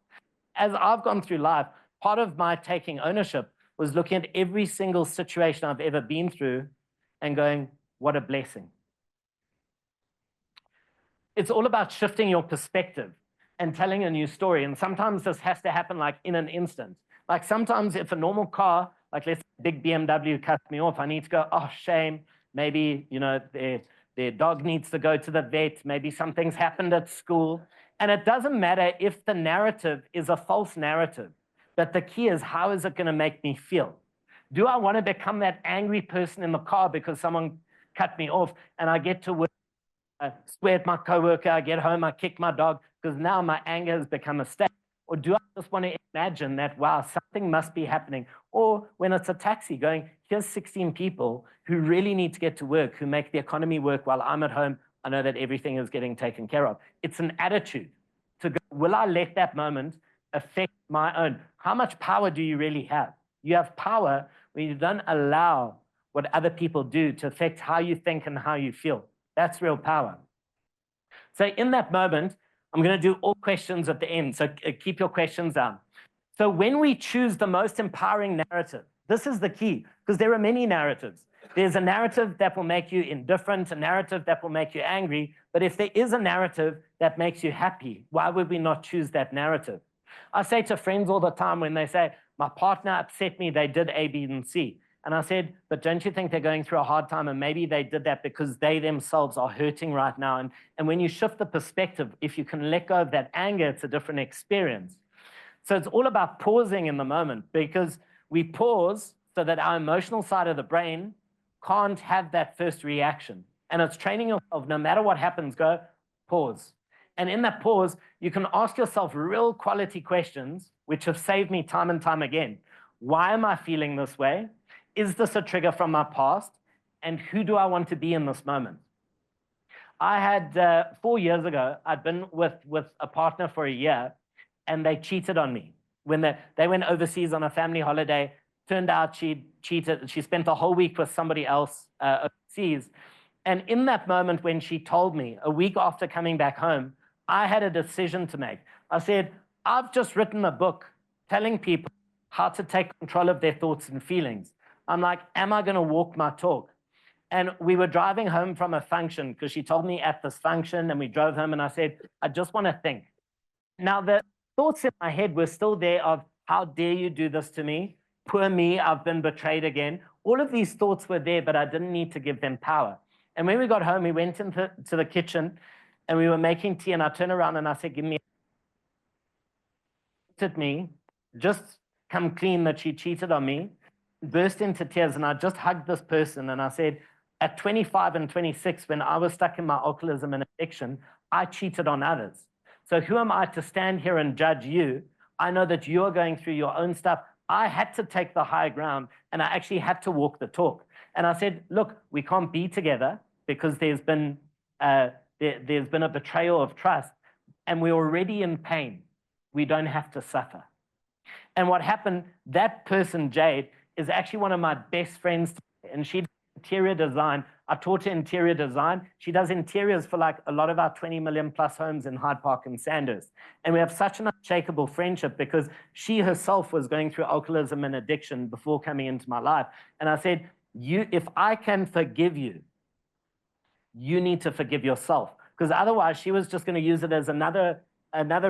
[SPEAKER 1] As I've gone through life, part of my taking ownership was looking at every single situation I've ever been through and going, what a blessing. It's all about shifting your perspective and telling a new story. And sometimes this has to happen like in an instant. Like sometimes if a normal car, like let's say a big BMW cuts me off, I need to go, "Oh, shame. Maybe, you know, their dog needs to go to the vet. Maybe something's happened at school." And it doesn't matter if the narrative is a false narrative, but the key is, how is it going to make me feel? Do I want to become that angry person in the car because someone cut me off and I get to work, I swear at my coworker, I get home, I kick my dog because now my anger has become a state? Or do I just want to imagine that, wow, something must be happening? Or when it's a taxi going, here's 16 people who really need to get to work, who make the economy work while I'm at home, I know that everything is getting taken care of. It's an attitude to go, will I let that moment affect my own? How much power do you really have? You have power when you don't allow what other people do to affect how you think and how you feel. That's real power. So in that moment, I'm going to do all questions at the end. So keep your questions down. So when we choose the most empowering narrative, this is the key, because there are many narratives. There's a narrative that will make you indifferent, a narrative that will make you angry. But if there is a narrative that makes you happy, why would we not choose that narrative? I say to friends all the time when they say, "My partner upset me, they did A, B, and C." And I said, "But don't you think they're going through a hard time? And maybe they did that because they themselves are hurting right now." And when you shift the perspective, if you can let go of that anger, it's a different experience. So it's all about pausing in the moment, because we pause so that our emotional side of the brain can't have that first reaction. And it's training yourself, no matter what happens, go, pause. And in that pause, you can ask yourself real quality questions, which have saved me time and time again. Why am I feeling this way? Is this a trigger from my past? And who do I want to be in this moment? I had, 4 years ago, I'd been with a partner for a year, and they cheated on me. When they went overseas on a family holiday, turned out she cheated. She spent the whole week with somebody else overseas. And in that moment when she told me, a week after coming back home, I had a decision to make. I said, I've just written a book telling people how to take control of their thoughts and feelings. I'm like, am I going to walk my talk? And we were driving home from a function, because she told me at this function, and we drove home, and I said, I just want to think. Now, the thoughts in my head were still there of, how dare you do this to me? poor me, I've been betrayed again. All of these thoughts were there, but I didn't need to give them power. And when we got home, we went into the kitchen and we were making tea, and I turned around and I said, give me at me, just come clean that she cheated on me, burst into tears, and I just hugged this person and I said, at 25 and 26, when I was stuck in my alcoholism and addiction, I cheated on others. So who am I to stand here and judge you? I know that you're going through your own stuff. I had to take the high ground, and I actually had to walk the talk. And I said, look, we can't be together because there's been a betrayal of trust, and we're already in pain. We don't have to suffer. And what happened, that person, Jade, is actually one of my best friends, and she does interior design. I taught her interior design. She does interiors for like a lot of our 20 million plus homes in Hyde Park and Sandhurst. And we have such an unshakable friendship because she herself was going through alcoholism and addiction before coming into my life. And I said, if I can forgive you, you need to forgive yourself. Because otherwise she was just going to use it as another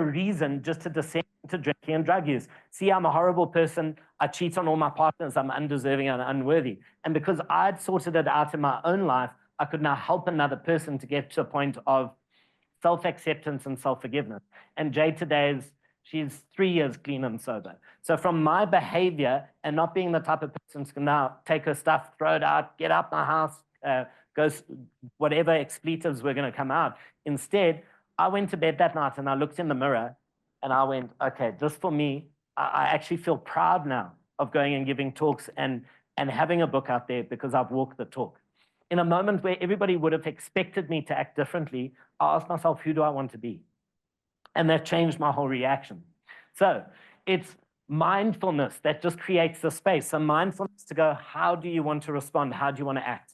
[SPEAKER 1] reason just to descend into drinking and drug use. See, I'm a horrible person. I cheat on all my partners. I'm undeserving and unworthy. And because I'd sorted it out in my own life, I could now help another person to get to a point of self-acceptance and self-forgiveness. And Jade today she's 3 years clean and sober. So from my behavior and not being the type of person who can now take her stuff, throw it out, get out my house, go whatever expletives were going to come out. Instead, I went to bed that night and I looked in the mirror and I went, okay, just for me, I actually feel proud now of going and giving talks and having a book out there because I've walked the talk. In a moment where everybody would have expected me to act differently, I asked myself, who do I want to be? And that changed my whole reaction. So it's mindfulness that just creates the space. So mindfulness to go, how do you want to respond? How do you want to act?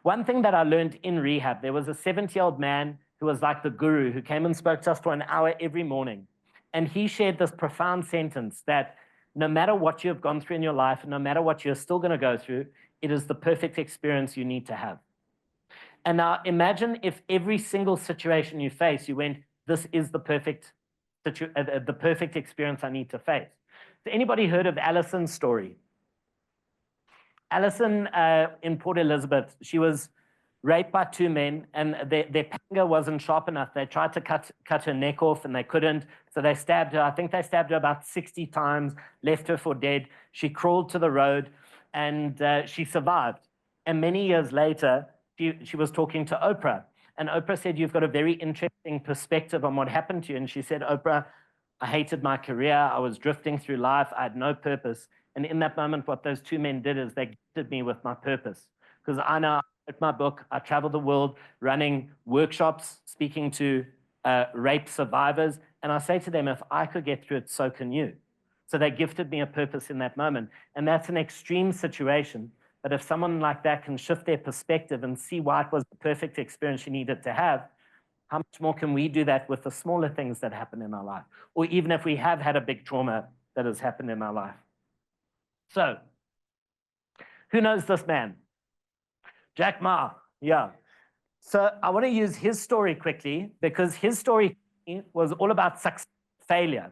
[SPEAKER 1] One thing that I learned in rehab, there was a 70-year-old man who was like the guru, who came and spoke to us for an hour every morning. And he shared this profound sentence that no matter what you've gone through in your life, and no matter what you're still going to go through, it is the perfect experience you need to have. And now imagine if every single situation you face, you went, this is the perfect experience I need to face. Has anybody heard of Alison's story? Alison in Port Elizabeth, she was raped by 2 men, and their panga wasn't sharp enough. They tried to cut her neck off, and they couldn't. So they stabbed her. I think they stabbed her about 60 times, left her for dead. She crawled to the road, and she survived. And many years later, she was talking to Oprah. And Oprah said, you've got a very interesting perspective on what happened to you. And she said, Oprah, I hated my career. I was drifting through life. I had no purpose. And in that moment, what those 2 men did is they gifted me with my purpose. Because I now wrote my book. I traveled the world running workshops, speaking to rape survivors. And I say to them, if I could get through it, so can you. So they gifted me a purpose in that moment. And that's an extreme situation. But if someone like that can shift their perspective and see why it was the perfect experience you needed to have, how much more can we do that with the smaller things that happen in our life? Or even if we have had a big trauma that has happened in our life. So, who knows this man? Jack Ma, yeah. So I want to use his story quickly because his story was all about success, failure.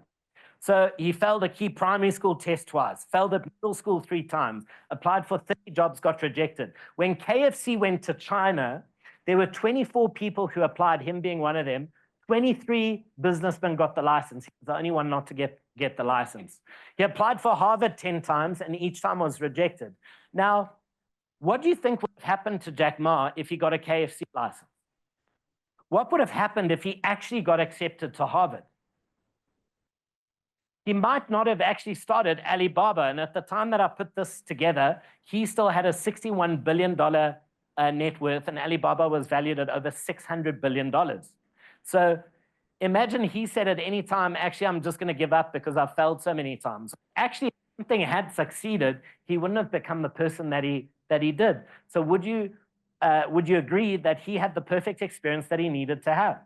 [SPEAKER 1] So he failed a key primary school test twice, failed at middle school 3 times, applied for 30 jobs, got rejected. When KFC went to China, there were 24 people who applied, him being one of them. 23 businessmen got the license. He was the only one not to get the license. He applied for Harvard 10 times, and each time was rejected. Now, what do you think would have happened to Jack Ma if he got a KFC license? What would have happened if he actually got accepted to Harvard? He might not have actually started Alibaba. And at the time that I put this together, he still had a $61 billion net worth, and Alibaba was valued at over $600 billion. So imagine he said at any time, actually, I'm just going to give up because I've failed so many times. Actually, if something had succeeded, he wouldn't have become the person that he did. So would you agree that he had the perfect experience that he needed to have?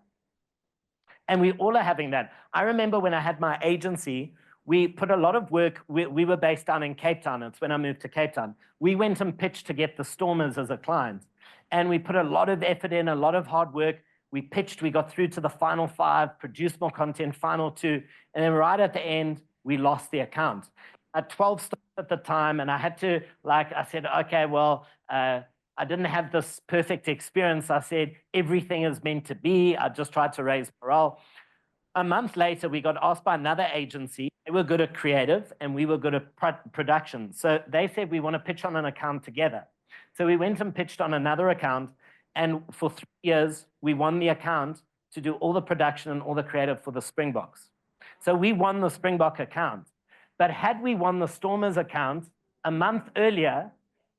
[SPEAKER 1] And we all are having that. I remember when I had my agency, we put a lot of work. We were based down in Cape Town. It's when I moved to Cape Town. We went and pitched to get the Stormers as a client. And we put a lot of effort in, a lot of hard work. We pitched, we got through to the final 5, produced more content, final 2. And then right at the end, we lost the account. I had 12 stores at the time, and I had to, like, I said, okay, well, I didn't have this perfect experience. I said, everything is meant to be. I just tried to raise morale. A month later, we got asked by another agency. They were good at creative, and we were good at production. So they said, we want to pitch on an account together. So we went and pitched on another account, and for 3 years, we won the account to do all the production and all the creative for the Springboks. So we won the Springbok account. But had we won the Stormers account a month earlier,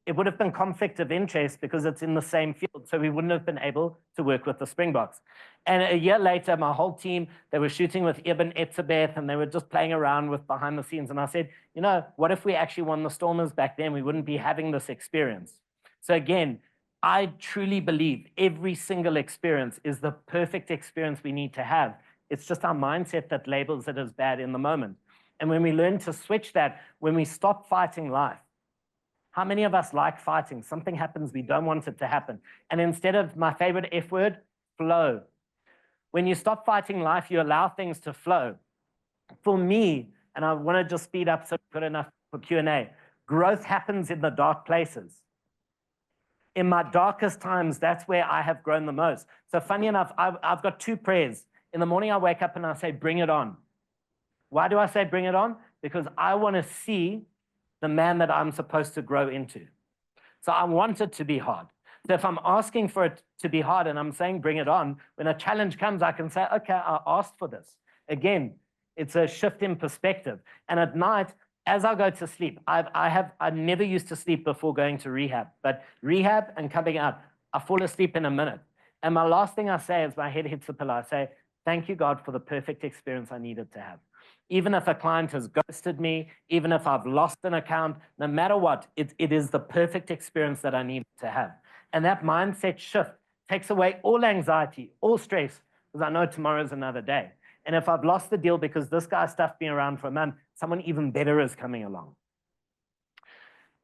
[SPEAKER 1] it would have been conflict of interest because it's in the same field. So we wouldn't have been able to work with the Springboks. And a year later, my whole team, they were shooting with Eben Etzebeth, and they were just playing around with behind the scenes. And I said, you know, what if we actually won the Stormers back then? We wouldn't be having this experience. So again, I truly believe every single experience is the perfect experience we need to have. It's just our mindset that labels it as bad in the moment. And when we learn to switch that, when we stop fighting life, how many of us like fighting? Something happens, we don't want it to happen. And instead of my favorite F word, flow. When you stop fighting life, you allow things to flow. For me, and I want to just speed up so good enough for Q&A, growth happens in the dark places. In my darkest times, that's where I have grown the most. So funny enough, I've got 2 prayers. In the morning, I wake up and I say, bring it on. Why do I say bring it on? Because I want to see the man that I'm supposed to grow into. So I want it to be hard. So if I'm asking for it to be hard and I'm saying bring it on, when a challenge comes, I can say, okay, I asked for this. Again, it's a shift in perspective. And at night, as I go to sleep, I never used to sleep before going to rehab, but rehab and coming out, I fall asleep in a minute. And my last thing I say as my head hits the pillow, I say, thank you, God, for the perfect experience I needed to have. Even if a client has ghosted me, even if I've lost an account, no matter what, it is the perfect experience that I need to have. And that mindset shift takes away all anxiety, all stress, because I know tomorrow's another day. And if I've lost the deal because this guy stuffed me around for a month, someone even better is coming along.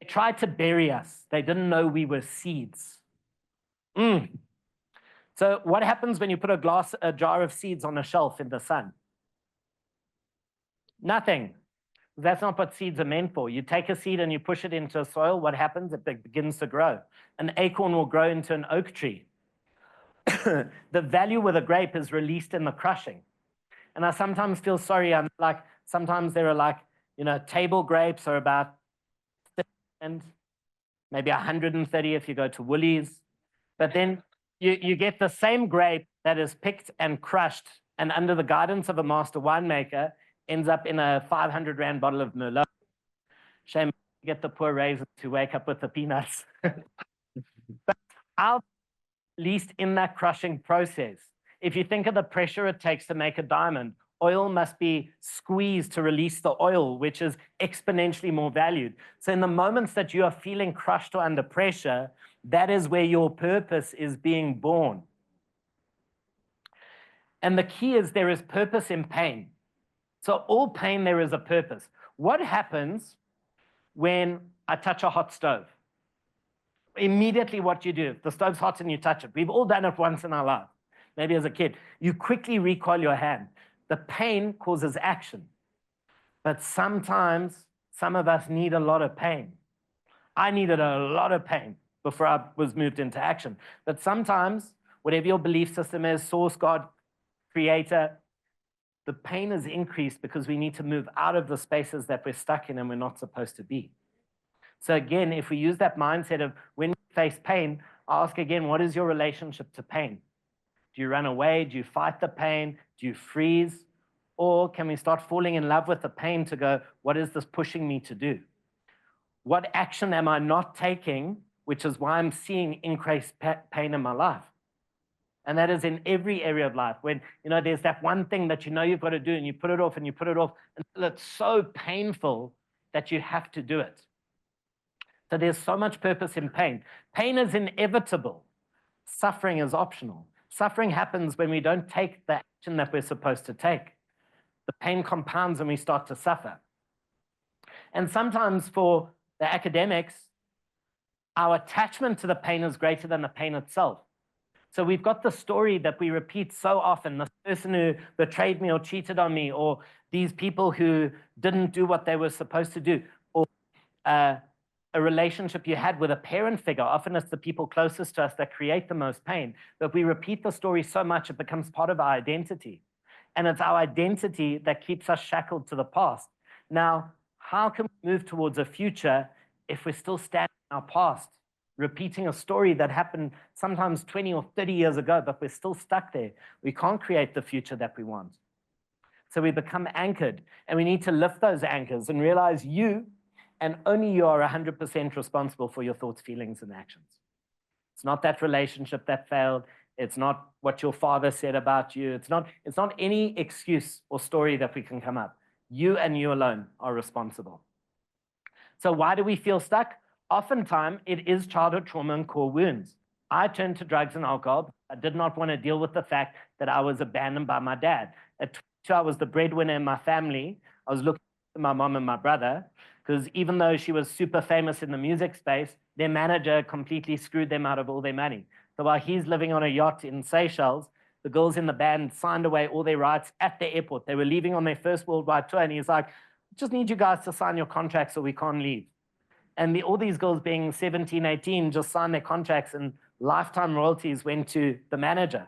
[SPEAKER 1] They tried to bury us. They didn't know we were seeds. So what happens when you put a jar of seeds on a shelf in the sun? Nothing. That's not what seeds are meant for. You take a seed and you push it into soil. What happens? It begins to grow. An acorn will grow into an oak tree. The value with a grape is released in the crushing. And I sometimes feel sorry. I'm like, sometimes there are like, you know, table grapes are about 30 and maybe 130 if you go to Woolies. But then you get the same grape that is picked and crushed and under the guidance of a master winemaker ends up in a 500 Rand bottle of Merlot. Shame you get the poor raisins to wake up with the peanuts. But at least in that crushing process, if you think of the pressure it takes to make a diamond, oil must be squeezed to release the oil, which is exponentially more valued. So in the moments that you are feeling crushed or under pressure, that is where your purpose is being born. And the key is there is purpose in pain. So all pain, there is a purpose. What happens when I touch a hot stove? Immediately what you do, if the stove's hot and you touch it, we've all done it once in our life, maybe as a kid, you quickly recoil your hand. The pain causes action. But sometimes some of us need a lot of pain. I needed a lot of pain before I was moved into action. But sometimes, whatever your belief system is, source, God, creator, the pain is increased because we need to move out of the spaces that we're stuck in and we're not supposed to be. So again, if we use that mindset of when we face pain, I ask again, what is your relationship to pain? Do you run away? Do you fight the pain? Do you freeze? Or can we start falling in love with the pain to go, what is this pushing me to do? What action am I not taking, which is why I'm seeing increased pain in my life? And that is in every area of life. When, you know, there's that one thing that you know you've got to do and you put it off and you put it off until it's so painful that you have to do it. So there's so much purpose in pain. Pain is inevitable. Suffering is optional. Suffering happens when we don't take the action that we're supposed to take. The pain compounds and we start to suffer. And sometimes for the academics, our attachment to the pain is greater than the pain itself. So we've got the story that we repeat so often, this person who betrayed me or cheated on me, or these people who didn't do what they were supposed to do, or a relationship you had with a parent figure. Often it's the people closest to us that create the most pain. But we repeat the story so much, it becomes part of our identity. And it's our identity that keeps us shackled to the past. Now, how can we move towards a future if we're still standing in our past, repeating a story that happened sometimes 20 or 30 years ago, but we're still stuck there? We can't create the future that we want. So we become anchored, and we need to lift those anchors and realize you and only you are 100% responsible for your thoughts, feelings, and actions. It's not that relationship that failed. It's not what your father said about you. It's not any excuse or story that we can come up. You and you alone are responsible. So why do we feel stuck? Oftentimes, it is childhood trauma and core wounds. I turned to drugs and alcohol. I did not want to deal with the fact that I was abandoned by my dad. At 22, I was the breadwinner in my family. I was looking at my mom and my brother, because even though she was super famous in the music space, their manager completely screwed them out of all their money. So while he's living on a yacht in Seychelles, the girls in the band signed away all their rights at the airport. They were leaving on their first worldwide tour, and he's like, just need you guys to sign your contracts or we can't leave. And all these girls being 17, 18 just signed their contracts, and lifetime royalties went to the manager.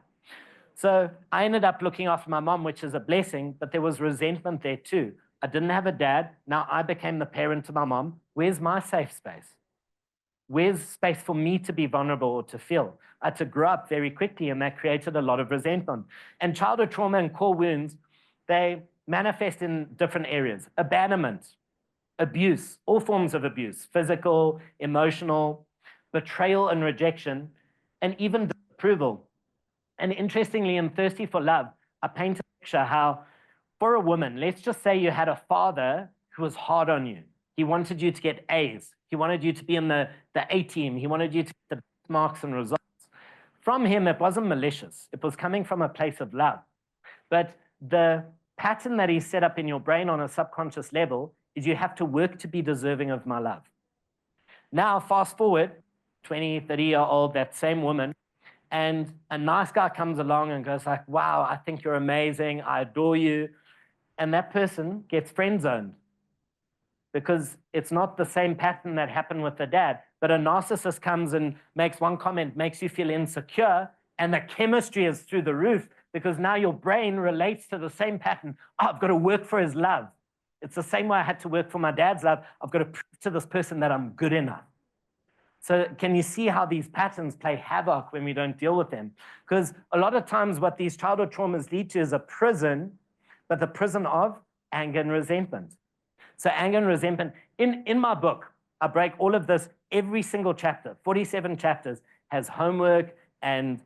[SPEAKER 1] So I ended up looking after my mom, which is a blessing, but there was resentment there too. I didn't have a dad. Now I became the parent to my mom. Where's my safe space? Where's space for me to be vulnerable or to feel? I had to grow up very quickly, and that created a lot of resentment. And childhood trauma and core wounds, they manifest in different areas. Abandonment, abuse, all forms of abuse, physical, emotional, betrayal and rejection, and even disapproval. And interestingly, in Thirsty for Love, I paint a picture how for a woman, let's just say you had a father who was hard on you. He wanted you to get A's. He wanted you to be in the A team. He wanted you to get the marks and results. From him, it wasn't malicious. It was coming from a place of love. But the pattern that he set up in your brain on a subconscious level is you have to work to be deserving of my love. Now, fast forward, 20, 30-year-old, that same woman, and a nice guy comes along and goes like, wow, I think you're amazing. I adore you. And that person gets friend-zoned because it's not the same pattern that happened with the dad. But a narcissist comes and makes one comment, makes you feel insecure, and the chemistry is through the roof because now your brain relates to the same pattern. Oh, I've got to work for his love. It's the same way I had to work for my dad's love. I've got to prove to this person that I'm good enough. So can you see how these patterns play havoc when we don't deal with them? Because a lot of times what these childhood traumas lead to is a prison, but the prison of anger and resentment. So anger and resentment, in my book, I break all of this, every single chapter, 47 chapters, has homework and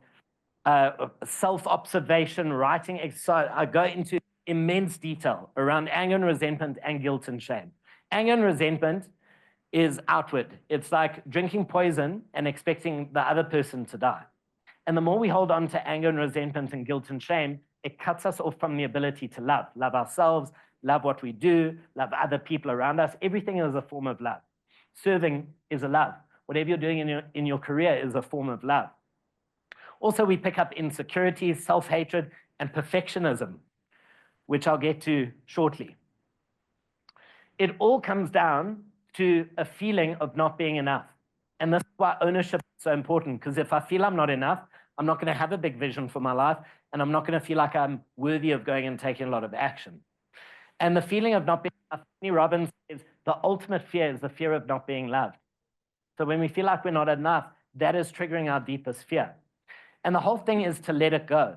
[SPEAKER 1] self-observation, writing exercise. I go into immense detail around anger and resentment and guilt and shame. Anger and resentment is outward. It's like drinking poison and expecting the other person to die. And the more we hold on to anger and resentment and guilt and shame, it cuts us off from the ability to love ourselves, love what we do, love other people around us. Everything is a form of love. Serving is a love. Whatever you're doing in your career is a form of love. Also, we pick up insecurities, self-hatred, and perfectionism, which I'll get to shortly. It all comes down to a feeling of not being enough. And this is why ownership is so important, because if I feel I'm not enough, I'm not going to have a big vision for my life, and I'm not going to feel like I'm worthy of going and taking a lot of action. And the feeling of not being enough, Tony Robbins says, the ultimate fear is the fear of not being loved. So when we feel like we're not enough, that is triggering our deepest fear. And the whole thing is to let it go.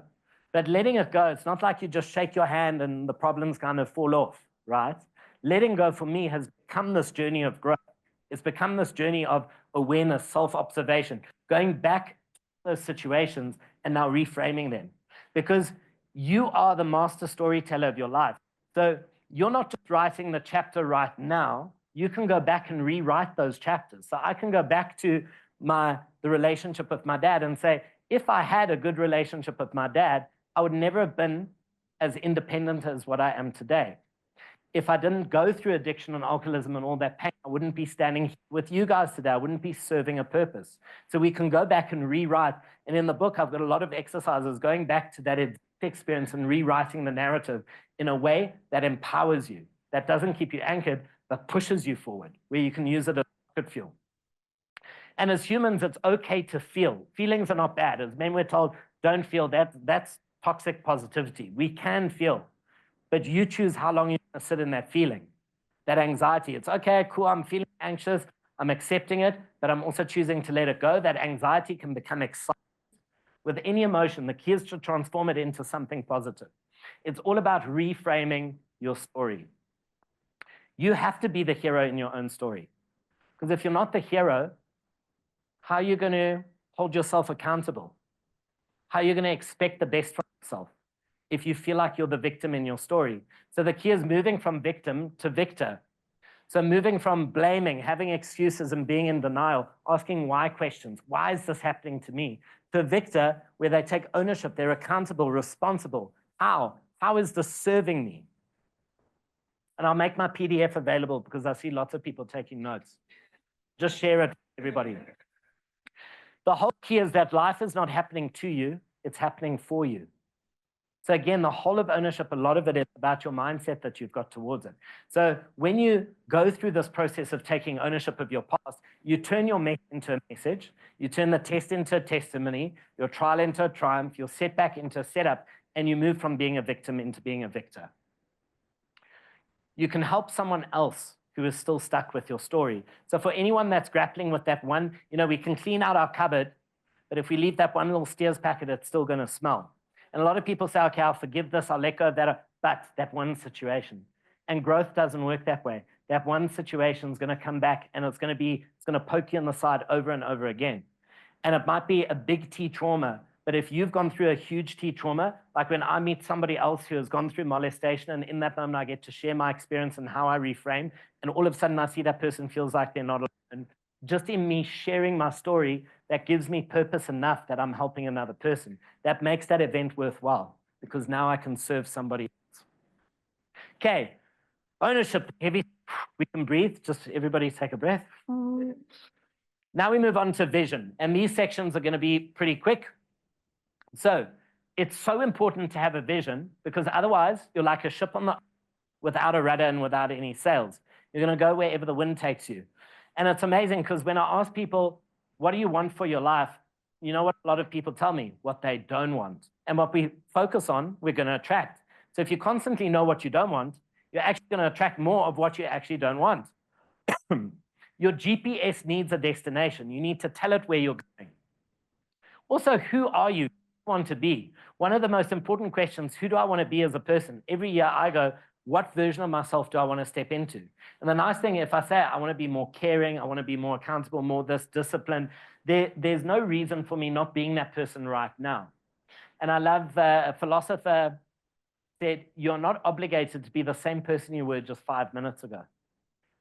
[SPEAKER 1] But letting it go, it's not like you just shake your hand and the problems kind of fall off, right? Letting go for me has become this journey of growth. It's become this journey of awareness, self-observation, going back to those situations and now reframing them. Because you are the master storyteller of your life. So you're not just writing the chapter right now. You can go back and rewrite those chapters. So I can go back to the relationship with my dad and say, if I had a good relationship with my dad, I would never have been as independent as what I am today. if I didn't go through addiction and alcoholism and all that pain, I wouldn't be standing here with you guys today. I wouldn't be serving a purpose. So we can go back and rewrite. And in the book, I've got a lot of exercises going back to that experience and rewriting the narrative in a way that empowers you, that doesn't keep you anchored, but pushes you forward, where you can use it as rocket fuel. And as humans, it's okay to feel. Feelings are not bad. As men, we're told, don't feel that. That's toxic positivity. We can feel. But you choose how long you're going to sit in that feeling, that anxiety. It's okay, cool, I'm feeling anxious, I'm accepting it, but I'm also choosing to let it go. That anxiety can become excitement. With any emotion, the key is to transform it into something positive. It's all about reframing your story. You have to be the hero in your own story. Because if you're not the hero, how are you going to hold yourself accountable? How are you going to expect the best from yourself if you feel like you're the victim in your story? So the key is moving from victim to victor. So moving from blaming, having excuses and being in denial, asking why questions. Why is this happening to me? To victor, where they take ownership, they're accountable, responsible. How? How is this serving me? And I'll make my PDF available because I see lots of people taking notes. Just share it, everybody. The whole key is that life is not happening to you, it's happening for you. So again, the whole of ownership, a lot of it is about your mindset that you've got towards it. So when you go through this process of taking ownership of your past, you turn your mess into a message, you turn the test into a testimony, your trial into a triumph, your setback into a setup, and you move from being a victim into being a victor. You can help someone else who is still stuck with your story. So for anyone that's grappling with that one, we can clean out our cupboard, but if we leave that one little Steers packet, it's still going to smell. And a lot of people say, okay, I'll forgive this, I'll let go of that, but that one situation. And growth doesn't work that way. That one situation is going to come back and it's going to poke you in the side over and over again. And it might be a big T trauma, but if you've gone through a huge T trauma, like when I meet somebody else who has gone through molestation, and in that moment I get to share my experience and how I reframe, and all of a sudden I see that person feels like they're not alone. Just in me sharing my story, that gives me purpose enough that I'm helping another person. That makes that event worthwhile because now I can serve somebody else. Okay, ownership, heavy. We can breathe. Just everybody take a breath. Now we move on to vision, and these sections are going to be pretty quick. So it's so important to have a vision because otherwise you're like a ship on the without a rudder and without any sails. You're going to go wherever the wind takes you. And it's amazing because when I ask people, what do you want for your life? You know what a lot of people tell me? What they don't want. And what we focus on, we're going to attract. So if you constantly know what you don't want, you're actually going to attract more of what you actually don't want. Your GPS needs a destination. You need to tell it where you're going. Also, who are you? Who do you want to be? One of the most important questions, who do I want to be as a person? Every year I go, what version of myself do I want to step into? And the nice thing, if I say I want to be more caring, I want to be more accountable, more this discipline, there's no reason for me not being that person right now. And I love a philosopher said, you're not obligated to be the same person you were just 5 minutes ago.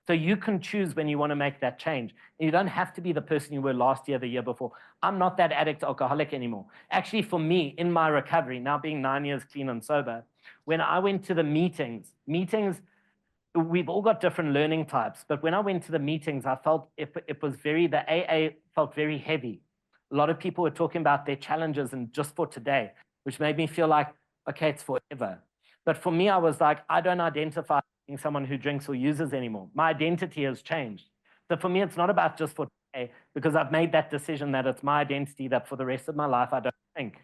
[SPEAKER 1] So you can choose when you want to make that change. And you don't have to be the person you were last year, the year before. I'm not that addict alcoholic anymore. Actually, for me, in my recovery, now being 9 years clean and sober, when I went to the meetings, we've all got different learning types, but when I went to the meetings, I felt it was the AA felt very heavy. A lot of people were talking about their challenges and just for today, which made me feel like, okay, it's forever. But for me, I was like, I don't identify as someone who drinks or uses anymore. My identity has changed. So for me, it's not about just for today, because I've made that decision that it's my identity that for the rest of my life, I don't drink,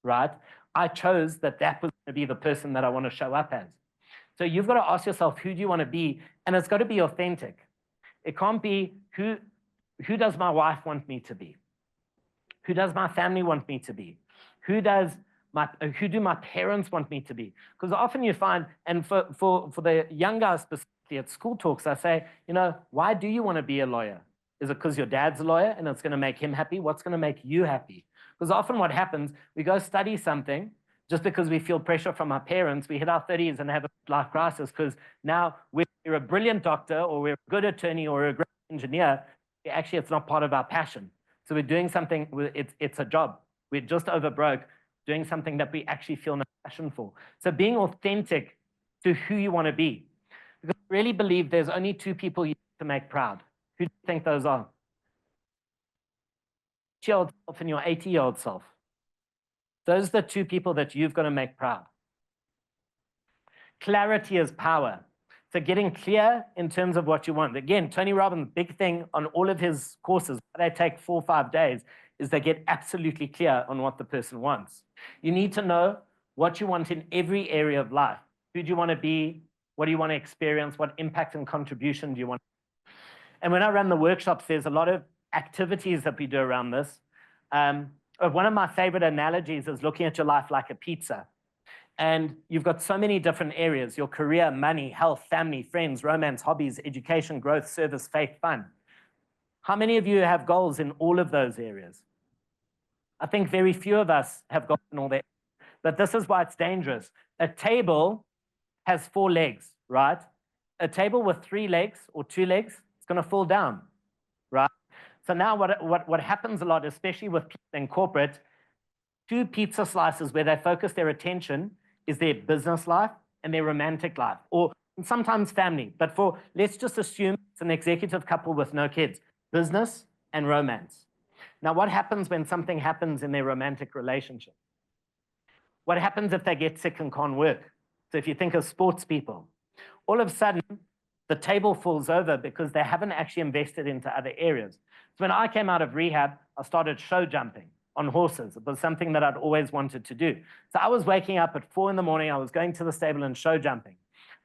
[SPEAKER 1] right? I chose that was going to be the person that I want to show up as. So you've got to ask yourself, who do you want to be? And it's got to be authentic. It can't be, who does my wife want me to be? Who does my family want me to be? Who do my parents want me to be? Because often you find, and for the young guys specifically at school talks, I say, why do you want to be a lawyer? Is it because your dad's a lawyer and it's going to make him happy? What's going to make you happy? Because often what happens, we go study something just because we feel pressure from our parents. We hit our 30s and have a life crisis because now we're a brilliant doctor or we're a good attorney or a great engineer. Actually, it's not part of our passion. So we're doing something, it's a job. We're just over broke doing something that we actually feel no passion for. So being authentic to who you want to be. really believe there's only two people you need to make proud. Who do you think those are? Your 80-year-old self and your 80-year-old self. Those are the two people that you've got to make proud. Clarity is power. So getting clear in terms of what you want. Again, Tony Robbins' big thing on all of his courses, they take 4 or 5 days, is they get absolutely clear on what the person wants. You need to know what you want in every area of life. Who do you want to be? What do you want to experience? What impact and contribution do you want? And when I run the workshops, there's a lot of activities that we do around this. One of my favorite analogies is looking at your life like a pizza. And you've got so many different areas: your career, money, health, family, friends, romance, hobbies, education, growth, service, faith, fun. How many of you have goals in all of those areas? I think very few of us have goals in all that. But this is why it's dangerous. A table has 4 legs, right? A table with 3 legs or 2 legs, it's going to fall down, right? So now what happens a lot, especially with people in corporate, 2 pizza slices where they focus their attention is their business life and their romantic life, or sometimes family. But let's just assume it's an executive couple with no kids, business and romance. Now, what happens when something happens in their romantic relationship? What happens if they get sick and can't work? So if you think of sports people, all of a sudden, the table falls over because they haven't actually invested into other areas. So when I came out of rehab, I started show jumping on horses. It was something that I'd always wanted to do. So I was waking up at 4 in the morning. I was going to the stable and show jumping.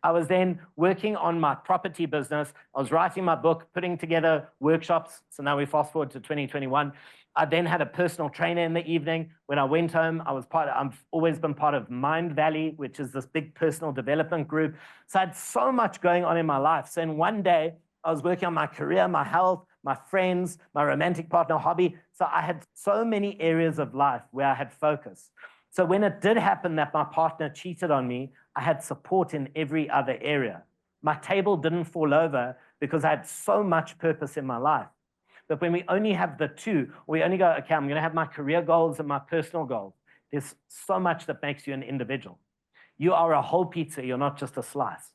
[SPEAKER 1] I was then working on my property business. I was writing my book, putting together workshops. So now we fast forward to 2021. I then had a personal trainer in the evening. When I went home, I've always been part of Mind Valley, which is this big personal development group. So I had so much going on in my life. So in one day, I was working on my career, my health, my friends, my romantic partner, hobby. So I had so many areas of life where I had focus. So when it did happen that my partner cheated on me, I had support in every other area. My table didn't fall over because I had so much purpose in my life. But when we only have the 2, we only go, okay, I'm going to have my career goals and my personal goals. There's so much that makes you an individual. You are a whole pizza. You're not just a slice.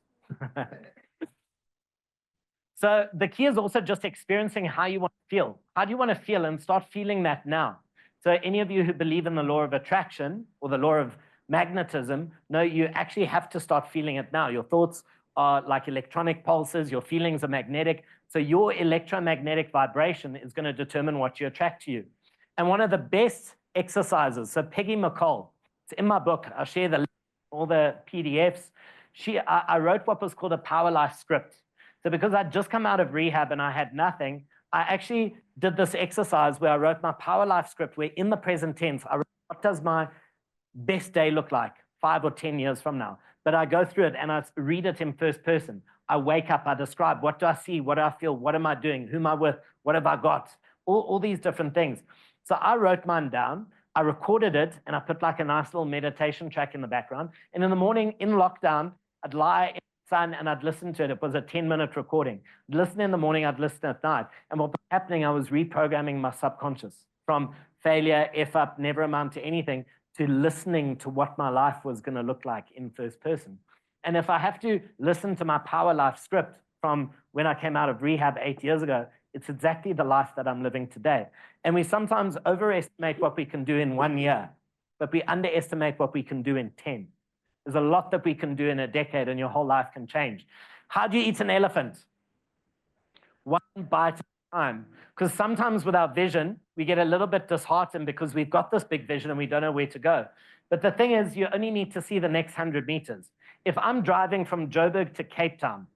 [SPEAKER 1] So the key is also just experiencing how you want to feel. How do you want to feel? And start feeling that now. So any of you who believe in the law of attraction or the law of magnetism, know you actually have to start feeling it now. Your thoughts are like electronic pulses. Your feelings are magnetic. So your electromagnetic vibration is going to determine what you attract to you. And one of the best exercises, so Peggy McCall, it's in my book. I'll share all the PDFs. I wrote what was called a Power Life script. So because I'd just come out of rehab and I had nothing, I actually did this exercise where I wrote my Power Life script, where in the present tense, I wrote, what does my best day look like 5 or 10 years from now? But I go through it and I read it in first person. I wake up, I describe, what do I see? What do I feel? What am I doing? Who am I with? What have I got? All these different things. So I wrote mine down. I recorded it and I put like a nice little meditation track in the background. And in the morning in lockdown, I'd lie in the sun and I'd listen to it. It was a 10-minute recording. I'd listen in the morning, I'd listen at night. And what was happening, I was reprogramming my subconscious from failure, F up, never amount to anything, to listening to what my life was going to look like in first person. And if I have to listen to my Power Life script from when I came out of rehab 8 years ago, it's exactly the life that I'm living today. And we sometimes overestimate what we can do in 1 year, but we underestimate what we can do in 10. There's a lot that we can do in a decade and your whole life can change. How do you eat an elephant? One bite at a time. Because sometimes with our vision, we get a little bit disheartened because we've got this big vision and we don't know where to go. But the thing is, you only need to see the next 100 meters. If I'm driving from Joburg to Cape Town,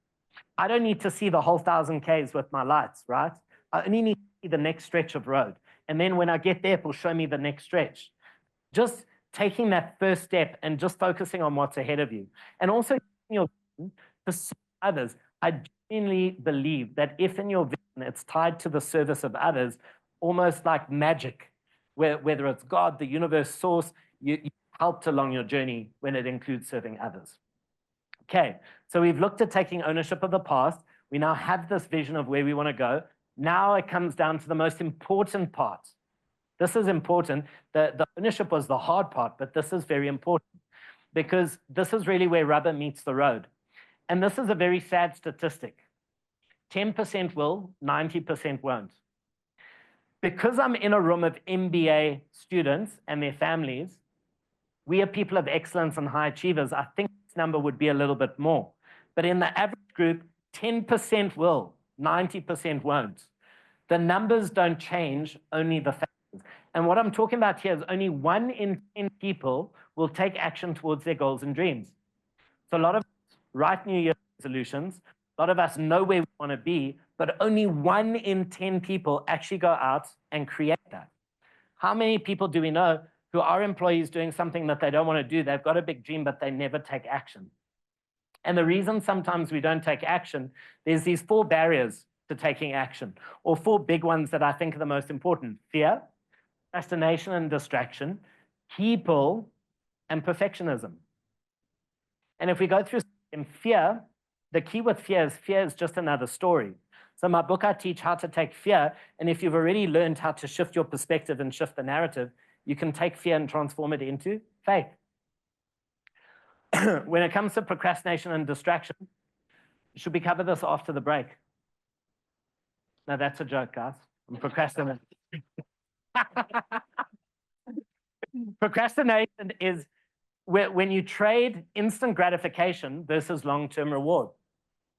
[SPEAKER 1] I don't need to see the whole 1,000 Ks with my lights, right? I only need to see the next stretch of road. And then when I get there, it will show me the next stretch. Just taking that first step and just focusing on what's ahead of you. And also your vision to serve others. I genuinely believe that if in your vision it's tied to the service of others, almost like magic, whether it's God, the universe, source, you helped along your journey when it includes serving others. Okay, so we've looked at taking ownership of the past. We now have this vision of where we want to go. Now it comes down to the most important part. This is important. The ownership was the hard part, but this is very important because this is really where rubber meets the road. And this is a very sad statistic. 10% will, 90% won't. Because I'm in a room of MBA students and their families, we are people of excellence and high achievers. I think this number would be a little bit more. But in the average group, 10% will, 90% won't. The numbers don't change, only the factors. And what I'm talking about here is only 1 in 10 people will take action towards their goals and dreams. So a lot of us write New Year's resolutions, a lot of us know where we want to be, but only 1 in 10 people actually go out and create that. How many people do we know who are employees doing something that they don't want to do? They've got a big dream, but they never take action. And the reason sometimes we don't take action, there's these 4 barriers to taking action, or 4 big ones that I think are the most important: fear, procrastination and distraction, people, and perfectionism. And if we go through in fear, the key with fear is just another story. So in my book, I teach how to take fear. And if you've already learned how to shift your perspective and shift the narrative, you can take fear and transform it into faith. When it comes to procrastination and distraction, should we cover this after the break? No, that's a joke, guys. I'm procrastinating. Procrastination is when you trade instant gratification versus long-term reward.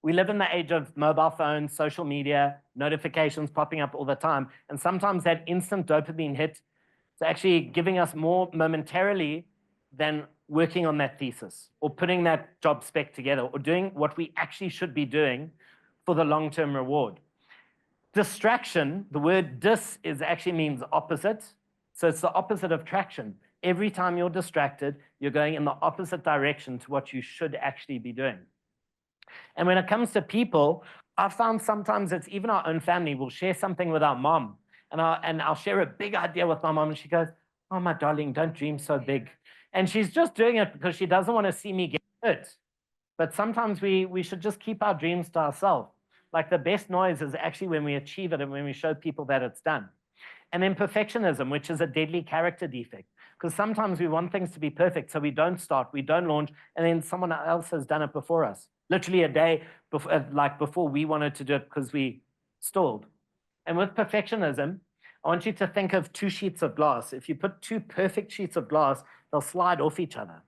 [SPEAKER 1] We live in the age of mobile phones, social media, notifications popping up all the time. And sometimes that instant dopamine hit is actually giving us more momentarily than working on that thesis or putting that job spec together or doing what we actually should be doing for the long-term reward. Distraction, the word dis actually means opposite. So it's the opposite of traction. Every time you're distracted, you're going in the opposite direction to what you should actually be doing. And when it comes to people, I've found sometimes it's even our own family. We'll share something with our mom, and I'll share a big idea with my mom, and she goes, "Oh, my darling, don't dream so big." And she's just doing it because she doesn't want to see me get hurt. But sometimes we should just keep our dreams to ourselves. Like the best noise is actually when we achieve it and when we show people that it's done. And then perfectionism, which is a deadly character defect. Because sometimes we want things to be perfect, so we don't start, we don't launch, and then someone else has done it before us. Literally a day before we wanted to do it because we stalled. And with perfectionism, I want you to think of 2 sheets of glass. If you put 2 perfect sheets of glass, they'll slide off each other.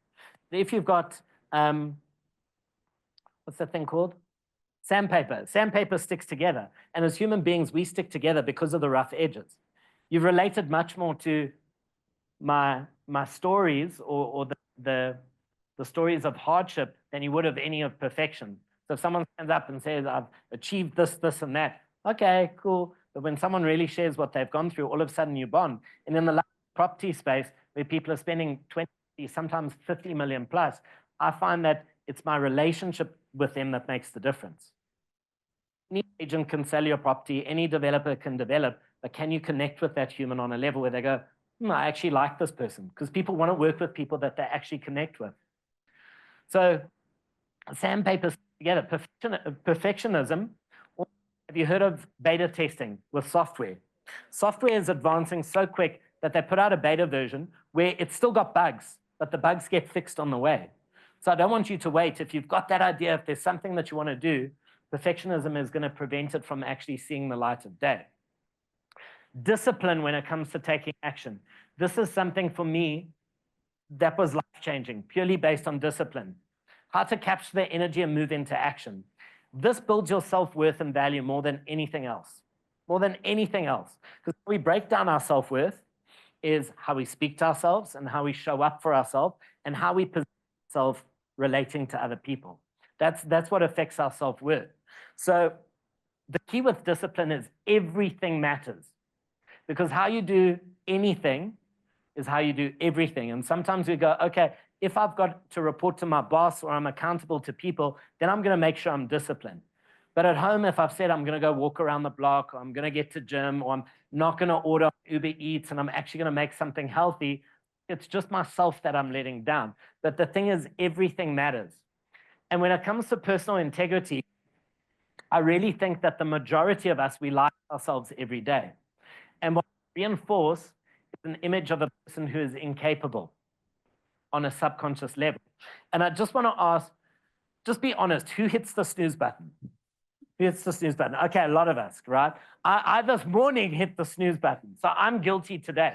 [SPEAKER 1] If you've got, what's that thing called? Sandpaper. Sandpaper sticks together. And as human beings, we stick together because of the rough edges. You've related much more to my stories or the stories of hardship than you would of any of perfection. So if someone stands up and says, "I've achieved this, this, and that," okay, cool. But when someone really shares what they've gone through, all of a sudden you bond. And in the property space, where people are spending 20, sometimes 50 million plus, I find that it's my relationship with them that makes the difference. Any agent can sell your property, any developer can develop, but can you connect with that human on a level where they go, "I actually like this person," because people want to work with people that they actually connect with. So sandpaper together, perfectionism. Have you heard of beta testing with software? Software is advancing so quick that they put out a beta version where it's still got bugs, but the bugs get fixed on the way. So I don't want you to wait. If you've got that idea, if there's something that you want to do, perfectionism is going to prevent it from actually seeing the light of day. Discipline when it comes to taking action. This is something for me that was life-changing, purely based on discipline. How to capture the energy and move into action. This builds your self-worth and value more than anything else. More than anything else. Because we break down our self-worth is how we speak to ourselves and how we show up for ourselves and how we position ourselves relating to other people. That's what affects our self-worth. So the key with discipline is everything matters. Because how you do anything is how you do everything. And sometimes we go, okay, if I've got to report to my boss or I'm accountable to people, then I'm going to make sure I'm disciplined. But at home, if I've said I'm going to go walk around the block, or I'm going to get to gym, or I'm not going to order Uber Eats, and I'm actually going to make something healthy, it's just myself that I'm letting down. But the thing is, everything matters. And when it comes to personal integrity, I really think that the majority of us, we lie to ourselves every day. And what we reinforce is an image of a person who is incapable on a subconscious level. And I just want to ask, just be honest. Who hits the snooze button? Who hits the snooze button? Okay, a lot of us, right? I this morning hit the snooze button, so I'm guilty today.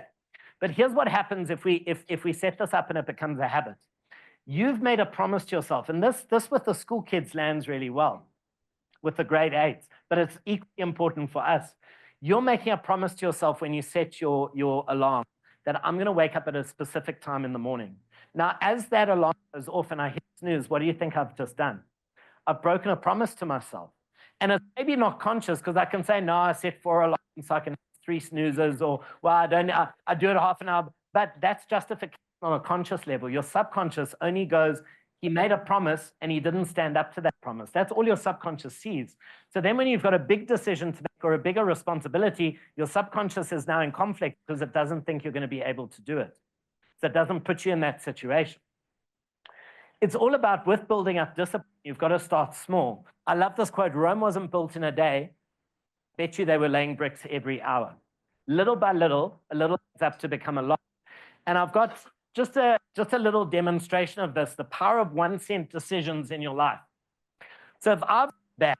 [SPEAKER 1] But here's what happens if we set this up and it becomes a habit. You've made a promise to yourself, and this with the school kids lands really well with the grade 8s, but it's equally important for us. You're making a promise to yourself when you set your alarm that I'm going to wake up at a specific time in the morning. Now, as that alarm goes off and I hit snooze, what do you think I've just done? I've broken a promise to myself. And it's maybe not conscious, because I can say, no, I set 4 alarms so I can have 3 snoozes, or, well, I do it half an hour. But that's justification on a conscious level. Your subconscious only goes, he made a promise and he didn't stand up to that promise. That's all your subconscious sees. So then when you've got a big decision to make or a bigger responsibility, your subconscious is now in conflict because it doesn't think you're going to be able to do it. So it doesn't put you in that situation. It's all about, with building up discipline, you've got to start small. I love this quote: Rome wasn't built in a day. Bet you they were laying bricks every hour. Little by little, a little adds up to become a lot. And I've got just a little demonstration of this, the power of 1 cent decisions in your life. So if I've back,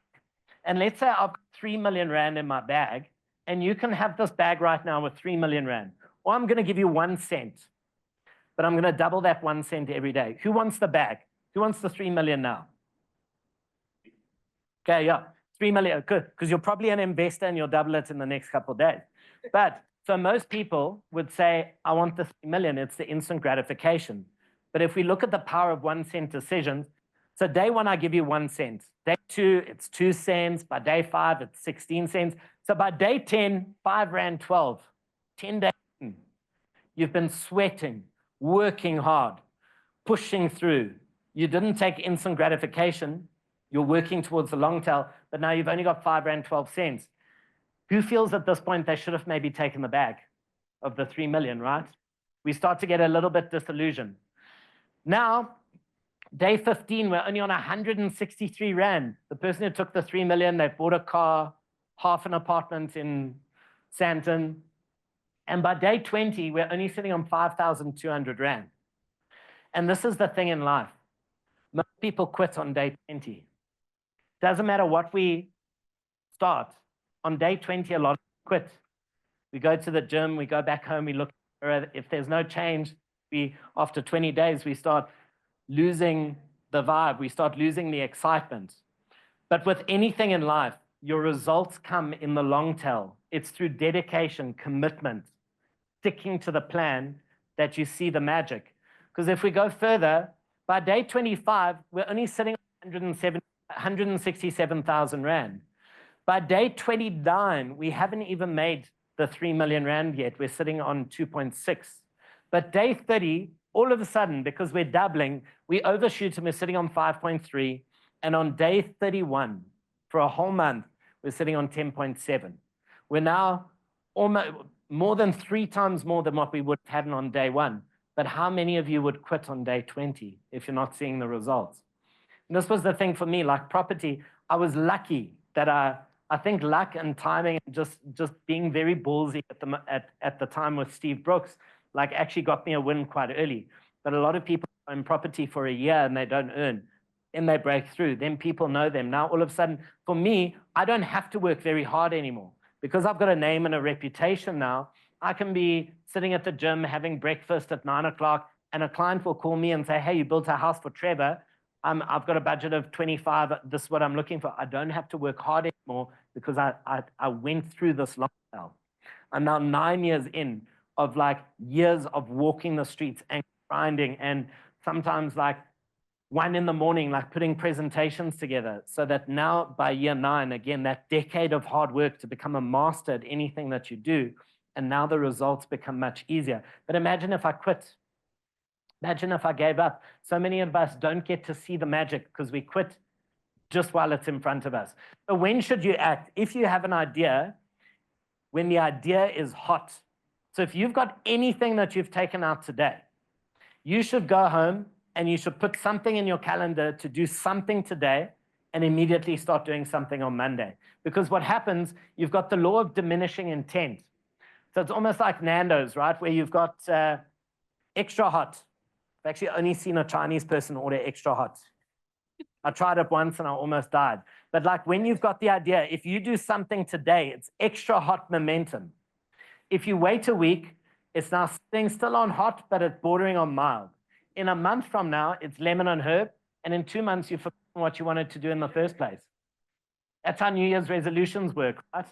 [SPEAKER 1] and let's say I've got 3 million rand in my bag, and you can have this bag right now with 3 million rand, or I'm going to give you 1 cent, but I'm going to double that 1 cent every day. Who wants the bag? Who wants the 3 million now? Okay, yeah, 3 million, good, because you're probably an investor and you'll double it in the next couple of days. But so most people would say, I want the 3 million. It's the instant gratification. But if we look at the power of 1 cent decisions, so day 1, I give you 1 cent. Day 2, it's 2 cents. By day 5, it's 16 cents. So by day 10, 5 rand 12. 10 days in, you've been sweating, working hard, pushing through. You didn't take instant gratification. You're working towards the long tail, but now you've only got 5 rand 12 cents. Who feels at this point they should have maybe taken the bag of the 3 million, right? We start to get a little bit disillusioned. Now, day 15, we're only on 163 rand. The person who took the 3 million, they've bought a car, half an apartment in Sandton. And by day 20, we're only sitting on 5,200 rand. And this is the thing in life. Most people quit on day 20. Doesn't matter what we start. On day 20, a lot of people quit. We go to the gym, we go back home, we look, if there's no change, after 20 days, we start losing the vibe, we start losing the excitement. But with anything in life, your results come in the long tail. It's through dedication, commitment, sticking to the plan that you see the magic. Because if we go further, by day 25, we're only sitting on 167,000 rand. By day 29, we haven't even made the 3 million rand yet. We're sitting on 2.6. But day 30, all of a sudden, because we're doubling, we overshoot and we're sitting on 5.3. And on day 31, for a whole month, we're sitting on 10.7. We're now almost more than 3 times more than what we would have had on day 1. But how many of you would quit on day 20 if you're not seeing the results? And this was the thing for me, like property. I was lucky that I think luck and timing and just being very ballsy at the time with Steve Brooks, like actually got me a win quite early. But a lot of people are in property for a year and they don't earn. Then they break through. Then people know them. Now, all of a sudden, for me, I don't have to work very hard anymore. Because I've got a name and a reputation now, I can be sitting at the gym having breakfast at 9 o'clock, and a client will call me and say, hey, you built a house for Trevor. I've got a budget of 25. This is what I'm looking for. I don't have to work hard anymore because I went through this long haul. I'm now 9 years in of like years of walking the streets and grinding, and sometimes like 1 in the morning, like putting presentations together, so that now by year 9, again, that decade of hard work to become a master at anything that you do, and now the results become much easier. But imagine if I quit. Imagine if I gave up. So many of us don't get to see the magic because we quit just while it's in front of us. So when should you act? If you have an idea, when the idea is hot. So if you've got anything that you've taken out today, you should go home and you should put something in your calendar to do something today and immediately start doing something on Monday. Because what happens, you've got the law of diminishing intent. So it's almost like Nando's, right? Where you've got extra hot. I've actually only seen a Chinese person order extra hot. I tried it once and I almost died. But like when you've got the idea, if you do something today, it's extra hot momentum. If you wait a week, it's now staying still on hot, but it's bordering on mild. In a month from now, it's lemon and herb. And in 2 months, you've forgotten what you wanted to do in the first place. That's how New Year's resolutions work, right?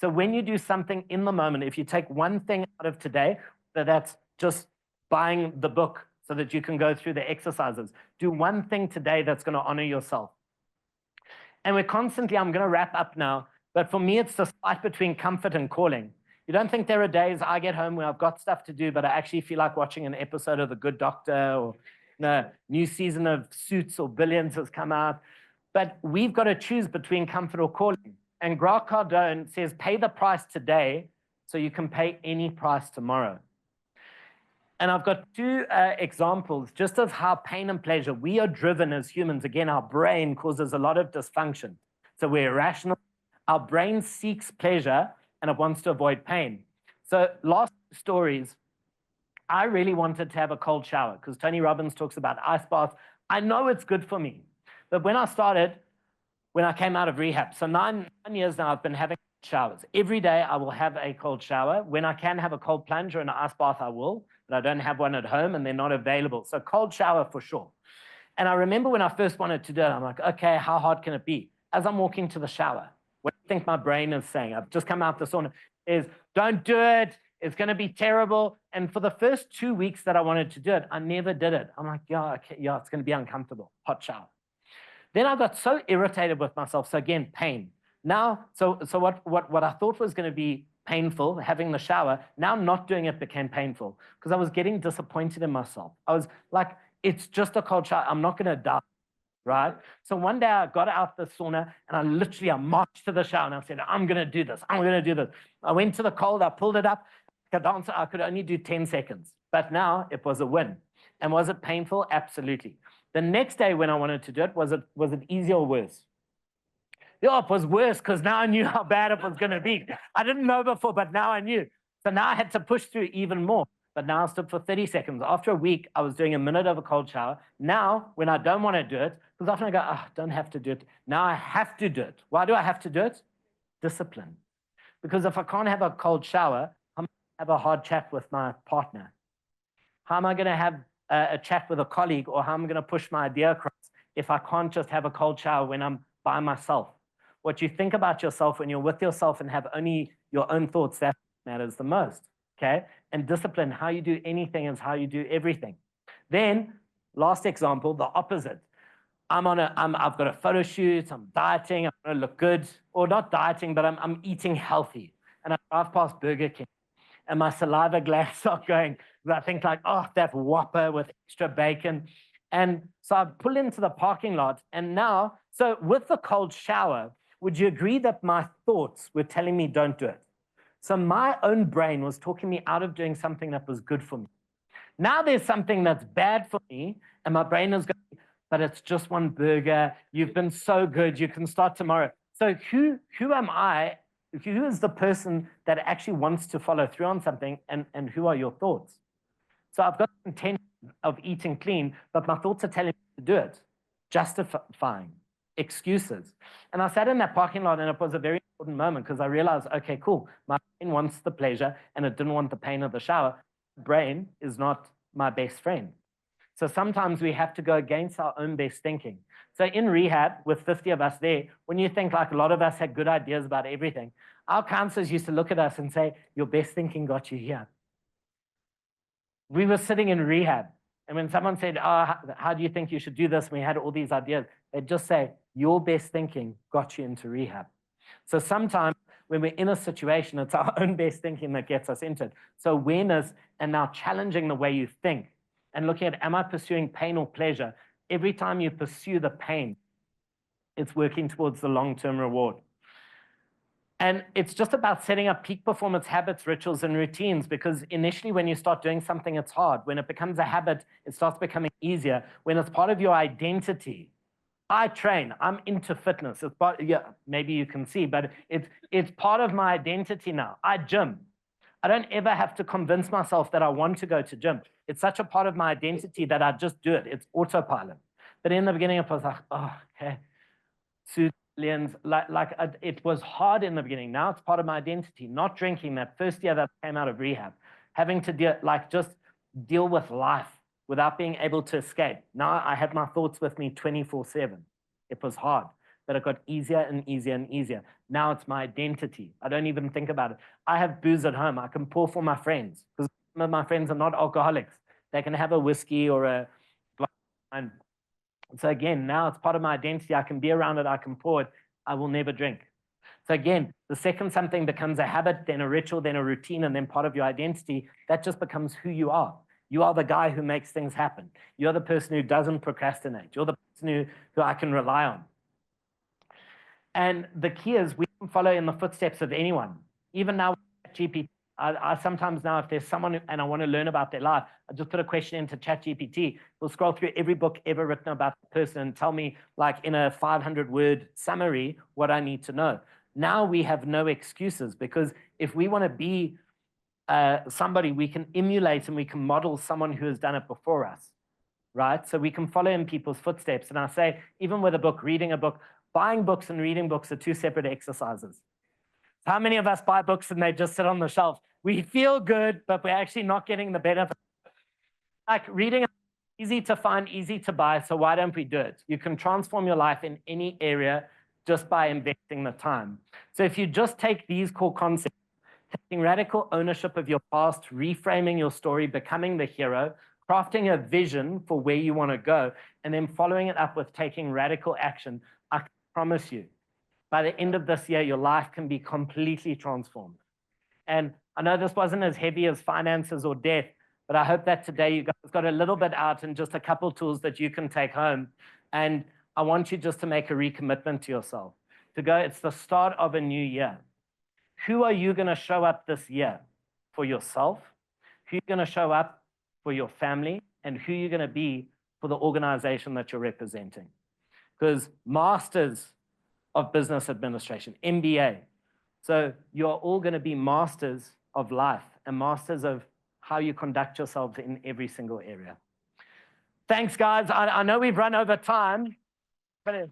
[SPEAKER 1] So when you do something in the moment, if you take one thing out of today, that's just buying the book so that you can go through the exercises. Do one thing today that's going to honor yourself. And we're constantly, I'm going to wrap up now, but for me, it's the fight between comfort and calling. You don't think there are days I get home where I've got stuff to do, but I actually feel like watching an episode of The Good Doctor, or the new season of Suits or Billions has come out. But we've got to choose between comfort or calling. And Grant Cardone says, pay the price today so you can pay any price tomorrow. And I've got two examples just of how pain and pleasure, we are driven as humans. Again, our brain causes a lot of dysfunction. So we're irrational. Our brain seeks pleasure and it wants to avoid pain. So last stories, I really wanted to have a cold shower because Tony Robbins talks about ice baths. I know it's good for me. But when I came out of rehab, so nine years now, I've been having showers. Every day I will have a cold shower. When I can have a cold plunge or an ice bath, I will, but I don't have one at home and they're not available. So cold shower for sure. And I remember when I first wanted to do it, I'm like, okay, how hard can it be? As I'm walking to the shower, what do you think my brain is saying? I've just come out the sauna, is don't do it. It's going to be terrible. And for the first 2 weeks that I wanted to do it, I never did it. I'm like, yeah, okay, yeah, it's going to be uncomfortable. Hot shower. Then I got so irritated with myself. So again, pain. Now, so what I thought was going to be painful, having the shower, now not doing it became painful because I was getting disappointed in myself. I was like, it's just a cold shower. I'm not going to die, right? So one day I got out the sauna and I marched to the shower and I said, I'm going to do this. I'm going to do this. I went to the cold. I pulled it up. I could only do 10 seconds. But now it was a win. And was it painful? Absolutely. The next day when I wanted to do it, was it easier or worse? Yeah, it was worse because now I knew how bad it was going to be. I didn't know before, but now I knew. So now I had to push through even more. But now I stood for 30 seconds. After a week, I was doing a minute of a cold shower. Now, when I don't want to do it, because often I go, oh, don't have to do it. Now I have to do it. Why do I have to do it? Discipline. Because if I can't have a cold shower, I'm going to have a hard chat with my partner. How am I going to have a chat with a colleague, or how am I going to push my idea across if I can't just have a cold shower when I'm by myself? What you think about yourself when you're with yourself and have only your own thoughts, that matters the most, okay? And discipline, how you do anything is how you do everything. Then, last example, the opposite. I've got a photo shoot, I'm dieting, I want to look good, or not dieting, but I'm eating healthy. And I drive past Burger King, and my saliva glands are going, I think like, oh, that Whopper with extra bacon. And so I pull into the parking lot, and now, so with the cold shower, would you agree that my thoughts were telling me don't do it? So my own brain was talking me out of doing something that was good for me. Now there's something that's bad for me, and my brain is going, but it's just one burger. You've been so good. You can start tomorrow. So who am I? Who is the person that actually wants to follow through on something, and who are your thoughts? So I've got the intention of eating clean, but my thoughts are telling me to do it, justifying, excuses. And I sat in that parking lot, and it was a very important moment because I realized, okay, cool, my brain wants the pleasure and it didn't want the pain of the shower. My brain is not my best friend. So sometimes we have to go against our own best thinking. So in rehab, with 50 of us there, when you think like a lot of us had good ideas about everything, our counselors used to look at us and say, your best thinking got you here. We were sitting in rehab, and when someone said, oh, how do you think you should do this? And we had all these ideas. They'd just say, your best thinking got you into rehab. So sometimes when we're in a situation, it's our own best thinking that gets us into it. So awareness and now challenging the way you think and looking at, am I pursuing pain or pleasure? Every time you pursue the pain, it's working towards the long-term reward. And it's just about setting up peak performance habits, rituals, and routines, because initially when you start doing something, it's hard. When it becomes a habit, it starts becoming easier. When it's part of your identity, I train, I'm into fitness. It's part, yeah, maybe you can see, but it's part of my identity now. I gym. I don't ever have to convince myself that I want to go to gym. It's such a part of my identity that I just do it. It's autopilot. But in the beginning, it was like, oh, okay, Sudan's, it was hard in the beginning. Now it's part of my identity. Not drinking that first year that I came out of rehab, having to just deal with life without being able to escape. Now I had my thoughts with me 24/7. It was hard, but it got easier and easier and easier. Now it's my identity. I don't even think about it. I have booze at home. I can pour for my friends because some of my friends are not alcoholics. They can have a whiskey or a glass of wine. So again, now it's part of my identity. I can be around it. I can pour it. I will never drink. So again, the second something becomes a habit, then a ritual, then a routine, and then part of your identity, that just becomes who you are. You are the guy who makes things happen. You're the person who doesn't procrastinate. You're the person who I can rely on. And the key is we can follow in the footsteps of anyone. Even now, GPT, I sometimes now, if there's someone and I want to learn about their life, I just put a question into ChatGPT. We'll scroll through every book ever written about the person and tell me, like in a 500-word summary, what I need to know. Now we have no excuses, because if we want to be somebody, we can emulate and we can model someone who has done it before us, right? So we can follow in people's footsteps. And I say, even with a book, reading a book, buying books and reading books are two separate exercises. How many of us buy books and they just sit on the shelf? We feel good, but we're actually not getting the benefit. Like reading, easy to find, easy to buy, so why don't we do it? You can transform your life in any area just by investing the time. So if you just take these core concepts, taking radical ownership of your past, reframing your story, becoming the hero, crafting a vision for where you want to go, and then following it up with taking radical action, I promise you, by the end of this year, your life can be completely transformed. And I know this wasn't as heavy as finances or death, but I hope that today you guys got a little bit out and just a couple tools that you can take home. And I want you just to make a recommitment to yourself, to go, it's the start of a new year. Who are you going to show up this year for yourself? Who are you going to show up for your family? And who are you going to be for the organization that you're representing? Because masters of business administration, MBA. So you're all going to be masters of life and masters of how you conduct yourselves in every single area. Thanks, guys. I know we've run over time, but